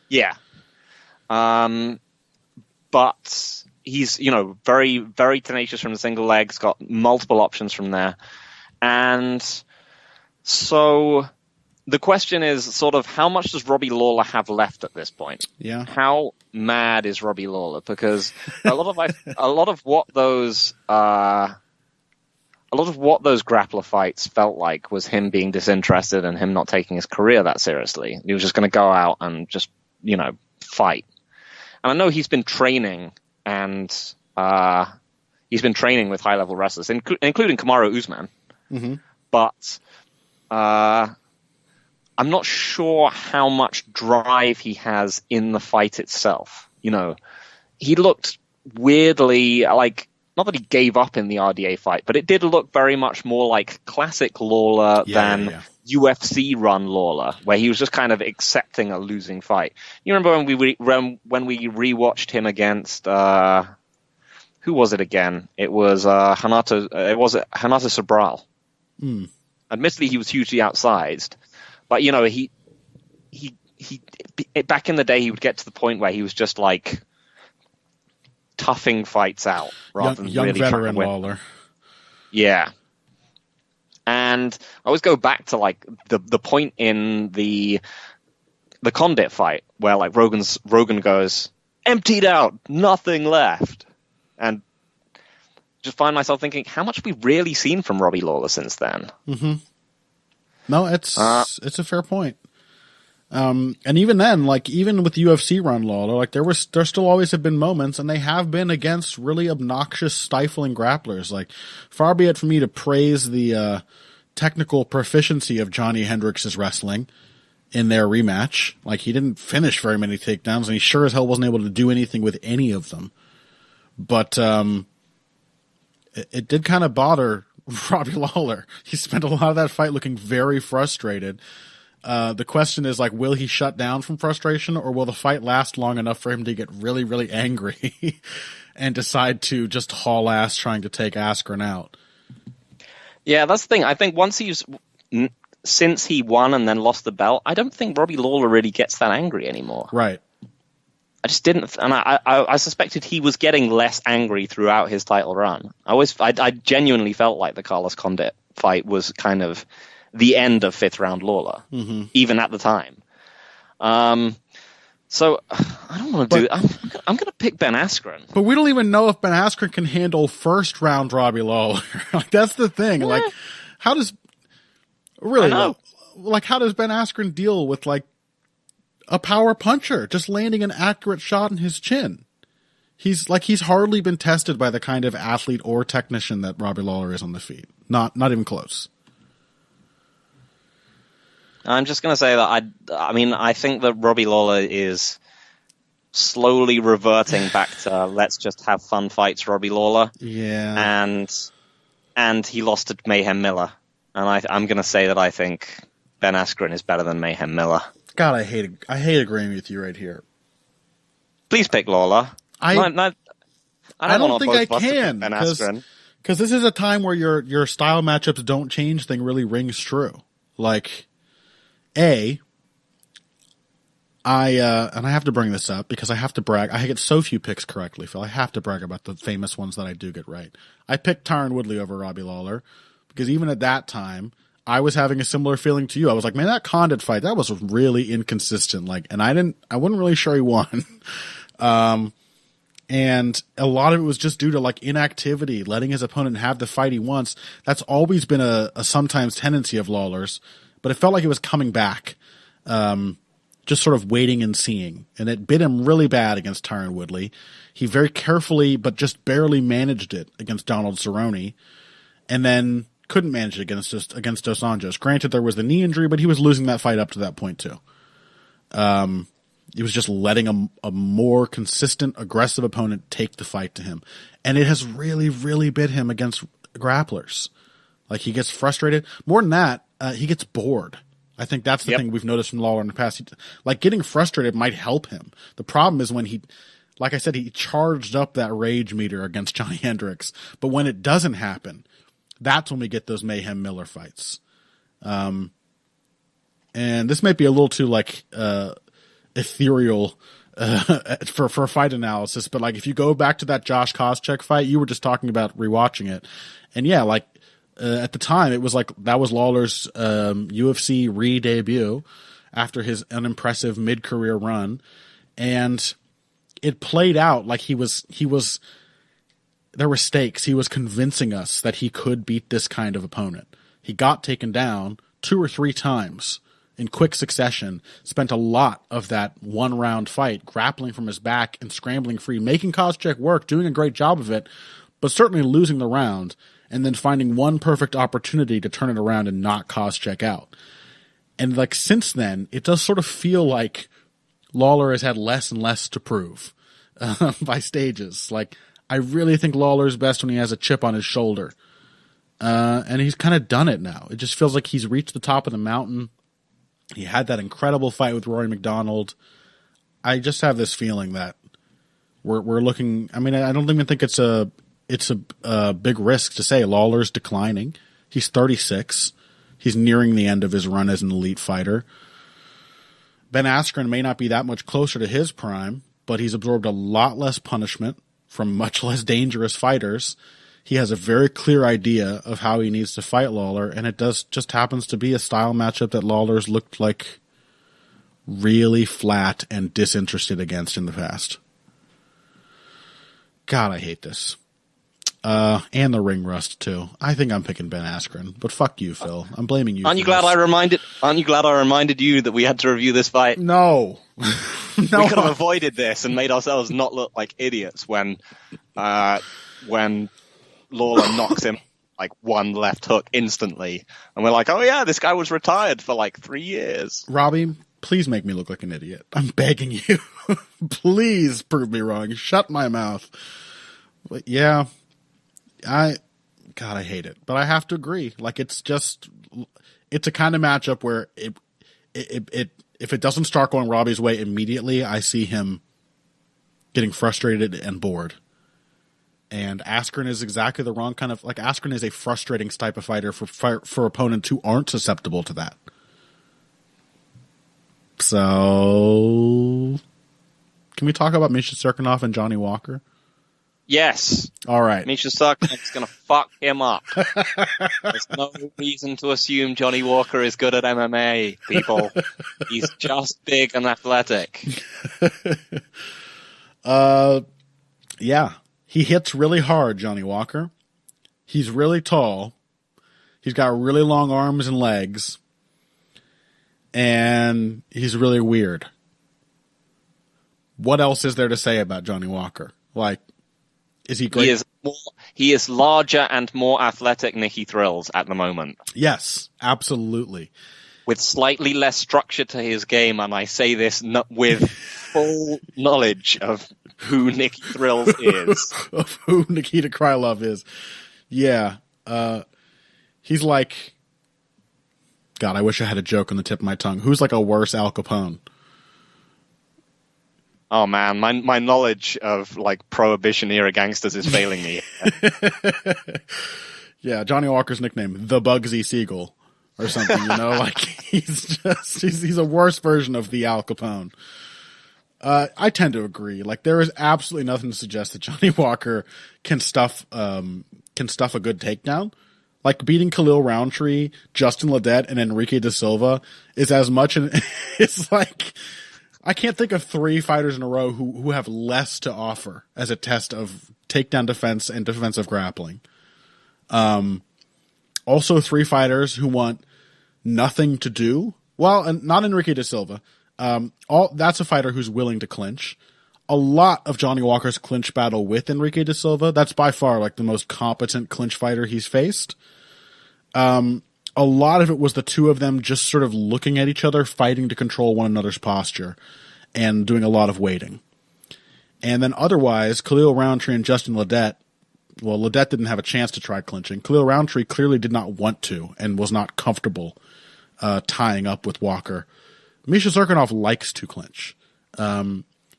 Speaker 2: Yeah. But he's, very, very tenacious from the single leg. He's got multiple options from there. And so the question is sort of how much does Robbie Lawler have left at this point?
Speaker 1: Yeah.
Speaker 2: How mad is Robbie Lawler? Because a lot of what those grappler fights felt like was him being disinterested and him not taking his career that seriously. He was just going to go out and just, fight. And I know he's been training and he's been training with high level wrestlers, including Kamaru Usman.
Speaker 1: Mm-hmm.
Speaker 2: But I'm not sure how much drive he has in the fight itself. He looked weirdly like, not that he gave up in the RDA fight, but it did look very much more like classic Lawler than UFC run Lawler, where he was just kind of accepting a losing fight. You remember when we rewatched him against who was it again? It was Hanato Sobral.
Speaker 1: Mm.
Speaker 2: Admittedly, he was hugely outsized, but he back in the day he would get to the point where he was just like toughing fights out rather than
Speaker 1: young
Speaker 2: really
Speaker 1: veteran
Speaker 2: trying to win.
Speaker 1: Lawler.
Speaker 2: Yeah. And I always go back to like the point in the Condit fight where like Rogan goes, emptied out, nothing left. And just find myself thinking, how much have we really seen from Robbie Lawler since then?
Speaker 1: Mm-hmm. No, it's a fair point. And even then, like even with the UFC run, Lawler, like there still always have been moments, and they have been against really obnoxious, stifling grapplers. Like, far be it for me to praise the technical proficiency of Johnny Hendricks' wrestling in their rematch. Like, he didn't finish very many takedowns, and he sure as hell wasn't able to do anything with any of them. But it did kind of bother Robbie Lawler. He spent a lot of that fight looking very frustrated. The question is, like, will he shut down from frustration, or will the fight last long enough for him to get really, really angry and decide to just haul ass trying to take Askren out?
Speaker 2: Yeah, that's the thing. I think since he won and then lost the belt, I don't think Robbie Lawler really gets that angry anymore.
Speaker 1: Right.
Speaker 2: I just didn't, and I suspected he was getting less angry throughout his title run. I genuinely felt like the Carlos Condit fight was kind of the end of fifth round Lawler, even at the time. So I don't want to do. I'm going to pick Ben Askren,
Speaker 1: but we don't even know if Ben Askren can handle first round Robbie Lawler. Like, that's the thing. Like, how does Ben Askren deal with like a power puncher just landing an accurate shot in his chin? He's hardly been tested by the kind of athlete or technician that Robbie Lawler is on the feet. Not even close.
Speaker 2: I'm just going to say that I think that Robbie Lawler is slowly reverting back to let's just have fun fights, Robbie Lawler.
Speaker 1: Yeah.
Speaker 2: And he lost to Mayhem Miller. And I'm going to say that I think Ben Askren is better than Mayhem Miller.
Speaker 1: God, I hate agreeing with you right here.
Speaker 2: Please pick Lawler. I
Speaker 1: don't think I can,
Speaker 2: Ben Askren.
Speaker 1: Because this is a time where your style matchups don't change thing really rings true. Like, and I have to bring this up because I have to brag. I get so few picks correctly, Phil. I have to brag about the famous ones that I do get right. I picked Tyron Woodley over Robbie Lawler because even at that time, I was having a similar feeling to you. I was like, man, that Condit fight, that was really inconsistent. Like, and I wasn't really sure he won. And a lot of it was just due to like inactivity, letting his opponent have the fight he wants. That's always been a sometimes tendency of Lawler's, but it felt like it was coming back. Just sort of waiting and seeing. And it bit him really bad against Tyron Woodley. He very carefully, but just barely managed it against Donald Cerrone. And then couldn't manage it against Dos Anjos. Granted, there was the knee injury, but he was losing that fight up to that point too. He was just letting a more consistent, aggressive opponent take the fight to him. And it has really, really bit him against grapplers. Like, he gets frustrated. More than that, he gets bored. I think that's the thing we've noticed from Lawler in the past. Like, getting frustrated might help him. The problem is when like I said, he charged up that rage meter against Johnny Hendricks. But when it doesn't happen, that's when we get those Mayhem Miller fights. And this might be a little too, like, ethereal for fight analysis, but like if you go back to that Josh Koscheck fight, you were just talking about rewatching it, and yeah, like at the time it was like that was Lawler's UFC re-debut after his unimpressive mid-career run, and it played out like he was there were stakes. He was convincing us that he could beat this kind of opponent. He got taken down 2 or 3 times in quick succession, spent a lot of that one-round fight grappling from his back and scrambling free, making Koscheck work, doing a great job of it, but certainly losing the round, and then finding one perfect opportunity to turn it around and knock Koscheck out. And like since then, it does sort of feel like Lawler has had less and less to prove by stages. Like, I really think Lawler's best when he has a chip on his shoulder. And he's kind of done it now. It just feels like he's reached the top of the mountain. He had that incredible fight with Rory McDonald. I just have this feeling that we're looking. I mean, I don't even think it's a big risk to say Lawler's declining. He's 36. He's nearing the end of his run as an elite fighter. Ben Askren may not be that much closer to his prime, but he's absorbed a lot less punishment from much less dangerous fighters. He has a very clear idea of how he needs to fight Lawler, and it just happens to be a style matchup that Lawler's looked like really flat and disinterested against in the past. God, I hate this. And the ring rust too. I think I'm picking Ben Askren, but fuck you, Phil. I'm blaming you.
Speaker 2: Aren't you glad I reminded you that we had to review this fight?
Speaker 1: No.
Speaker 2: No. We could have avoided this and made ourselves not look like idiots when Lawler knocks him like one left hook instantly, and we're like, oh yeah, this guy was retired for like 3 years.
Speaker 1: Robbie, please make me look like an idiot. I'm begging you. Please prove me wrong. Shut my mouth. But yeah. I hate it, but I have to agree. Like, it's a kind of matchup where if it doesn't start going Robbie's way immediately, I see him getting frustrated and bored. And Askren is exactly the wrong kind of, like, Askren is a frustrating type of fighter for opponents who aren't susceptible to that. So, can we talk about Misha Serkinov and Johnny Walker?
Speaker 2: Yes.
Speaker 1: All right.
Speaker 2: Misha Serkinov's going to fuck him up. There's no reason to assume Johnny Walker is good at MMA, people. He's just big and athletic.
Speaker 1: Yeah. He hits really hard, Johnny Walker. He's really tall. He's got really long arms and legs. And he's really weird. What else is there to say about Johnny Walker? Like, is he great?
Speaker 2: He is larger and more athletic Nicky Thrills at the moment.
Speaker 1: Yes, absolutely.
Speaker 2: With slightly less structure to his game, and I say this with full knowledge of who Nicky Thrills is.
Speaker 1: Of who Nikita Krylov is. Yeah. He's like... God, I wish I had a joke on the tip of my tongue. Who's like a worse Al Capone?
Speaker 2: Oh man, my knowledge of like Prohibition era gangsters is failing me.
Speaker 1: Yeah, Johnny Walker's nickname, the Bugsy Siegel, or something. You know, like he's a worse version of the Al Capone. I tend to agree. Like, there is absolutely nothing to suggest that Johnny Walker can stuff a good takedown. Like, beating Khalil Roundtree, Justin Ledet, and Enrique Da Silva is as much. It's like, I can't think of 3 fighters in a row who have less to offer as a test of takedown defense and defensive grappling. Also 3 fighters who want nothing to do. Well, and not Enrique Da Silva. That's a fighter who's willing to clinch. A lot of Johnny Walker's clinch battle with Enrique Da Silva, that's by far like the most competent clinch fighter he's faced. A lot of it was the two of them just sort of looking at each other, fighting to control one another's posture, and doing a lot of waiting. And then otherwise, Khalil Roundtree and Justin Ledet, well, Ledet didn't have a chance to try clinching. Khalil Roundtree clearly did not want to and was not comfortable tying up with Walker. Misha Serkinov likes to clinch.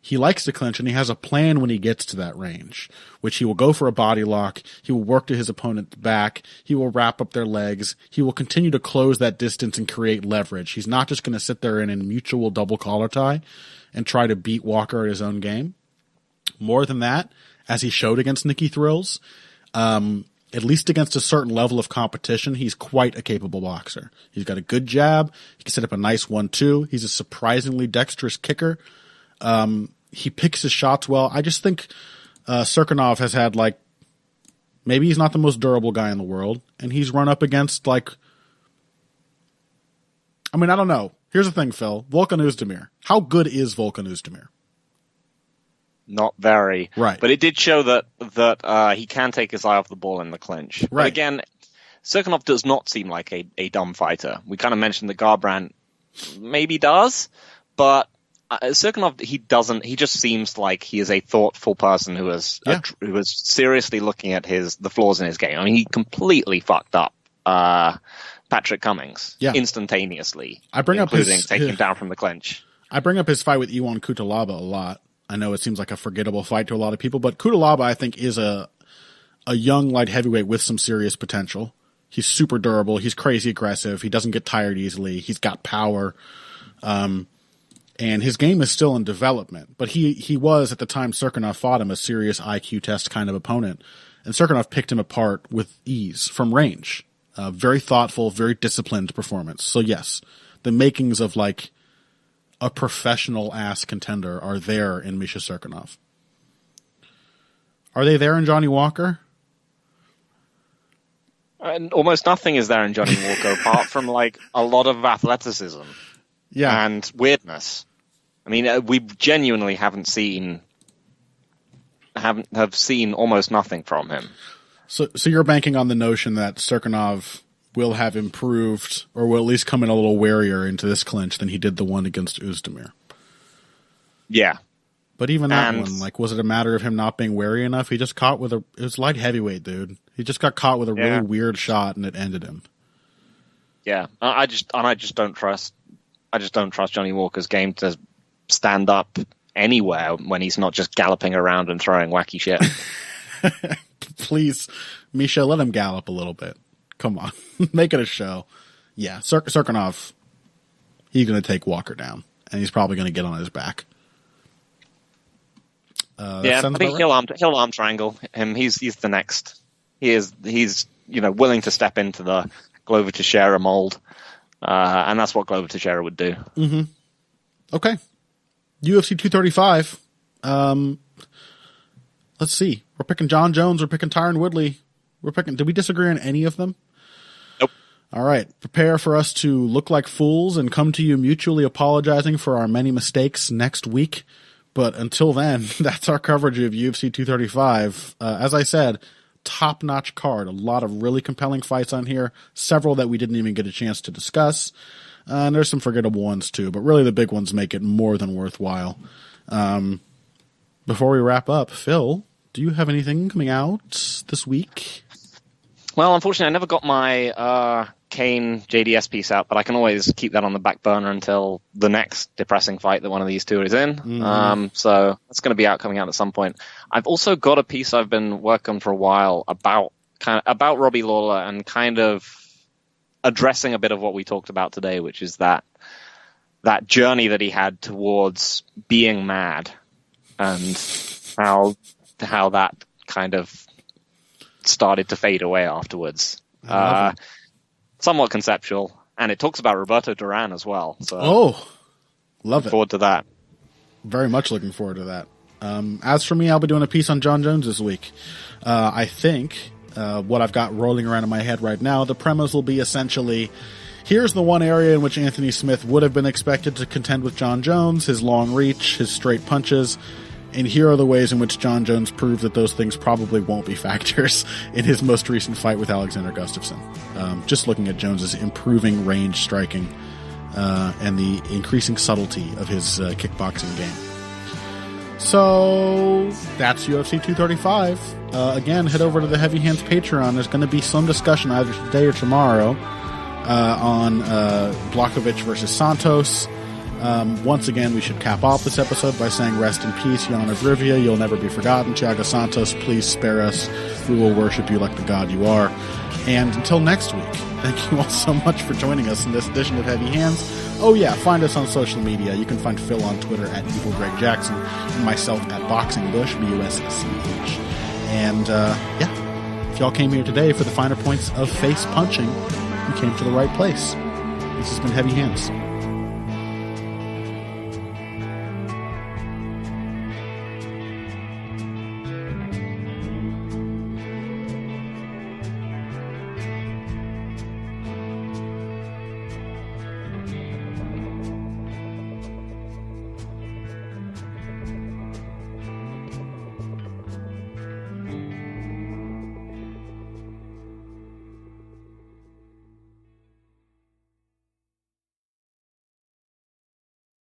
Speaker 1: He likes to clinch, and he has a plan when he gets to that range, which he will go for a body lock. He will work to his opponent's back. He will wrap up their legs. He will continue to close that distance and create leverage. He's not just going to sit there in a mutual double collar tie and try to beat Walker at his own game. More than that, as he showed against Nicky Thrills, at least against a certain level of competition, he's quite a capable boxer. He's got a good jab. He can set up a nice 1-2. He's a surprisingly dexterous kicker. He picks his shots well. I just think Serkinov has had, like, maybe he's not the most durable guy in the world, and he's run up against, like, I mean, I don't know. Here's the thing, Phil. Volkan Oezdemir. How good is Volkan Oezdemir?
Speaker 2: Not very.
Speaker 1: Right.
Speaker 2: But it did show that he can take his eye off the ball in the clinch.
Speaker 1: Right.
Speaker 2: But again, Serkinov does not seem like a dumb fighter. We kind of mentioned that Garbrandt maybe does, but Serkinov, he just seems like he is a thoughtful person who is seriously looking at the flaws in his game. I mean, he completely fucked up Patrick Cummings instantaneously, including taking him down from the clinch.
Speaker 1: I bring up his fight with Iwan Kutalaba a lot. I know it seems like a forgettable fight to a lot of people, but Kutalaba, I think, is a young light heavyweight with some serious potential. He's super durable. He's crazy aggressive. He doesn't get tired easily. He's got power. And his game is still in development, but he was, at the time Serkinov fought him, a serious IQ test kind of opponent. And Serkinov picked him apart with ease from range. Very thoughtful, very disciplined performance. So yes, the makings of like a professional ass contender are there in Misha Serkinov. Are they there in Johnny Walker?
Speaker 2: And almost nothing is there in Johnny Walker apart from like a lot of athleticism and weirdness. I mean, we genuinely have seen almost nothing from him.
Speaker 1: So you're banking on the notion that Serkinov will have improved, or will at least come in a little warier into this clinch than he did the one against Özdemir.
Speaker 2: Yeah.
Speaker 1: But even that one, like, was it a matter of him not being wary enough? He just caught with it was light heavyweight, dude. He just got caught with a really weird shot and it ended him.
Speaker 2: Yeah. I just don't trust Johnny Walker's game to stand up anywhere when he's not just galloping around and throwing wacky shit.
Speaker 1: Please, Misha, let him gallop a little bit. Come on. Make it a show. Yeah, Serkinov, he's going to take Walker down, and he's probably going to get on his back.
Speaker 2: I think he'll arm triangle him. He's the next. He's willing to step into the Glover Teixeira mold, and that's what Glover Teixeira would do.
Speaker 1: Mm-hmm. Okay, UFC 235. Let's see. We're picking John Jones. We're picking Tyron Woodley. Did we disagree on any of them?
Speaker 2: Nope.
Speaker 1: All right. Prepare for us to look like fools and come to you mutually apologizing for our many mistakes next week. But until then, that's our coverage of UFC 235. As I said, top-notch card. A lot of really compelling fights on here. Several that we didn't even get a chance to discuss. And there's some forgettable ones too. But really the big ones make it more than worthwhile. Before we wrap up, Phil, do you have anything coming out this week?
Speaker 2: Well, unfortunately, I never got my Kane JDS piece out, but I can always keep that on the back burner until the next depressing fight that one of these two is in. Mm-hmm. So that's going to be coming out at some point. I've also got a piece I've been working on for a while about Robbie Lawler and kind of addressing a bit of what we talked about today, which is that journey that he had towards being mad and how that kind of started to fade away afterwards. Somewhat conceptual, and it talks about Roberto Duran as well. So,
Speaker 1: love it.
Speaker 2: Forward to that.
Speaker 1: Very much looking forward to that. As for me, I'll be doing a piece on John Jones this week. I think what I've got rolling around in my head right now, the premise will be essentially, here's the one area in which Anthony Smith would have been expected to contend with John Jones, his long reach, his straight punches, and here are the ways in which John Jones proved that those things probably won't be factors in his most recent fight with Alexander Gustafsson. Just looking at Jones's improving range striking and the increasing subtlety of his kickboxing game. So that's UFC 235. Again, head over to the Heavy Hands Patreon. There's going to be some discussion either today or tomorrow on Blachowicz versus Santos. Once again, we should cap off this episode by saying rest in peace, Yana Vrivia. You'll never be forgotten. Thiago Santos, please spare us. We will worship you like the god you are. And until next week, thank you all so much for joining us in this edition of Heavy Hands. Oh yeah, find us on social media. You can find Phil on Twitter at Evil Greg Jackson and myself at Boxing Bush, BUSCH. And if y'all came here today for the finer points of face punching, you came to the right place. This has been Heavy Hands.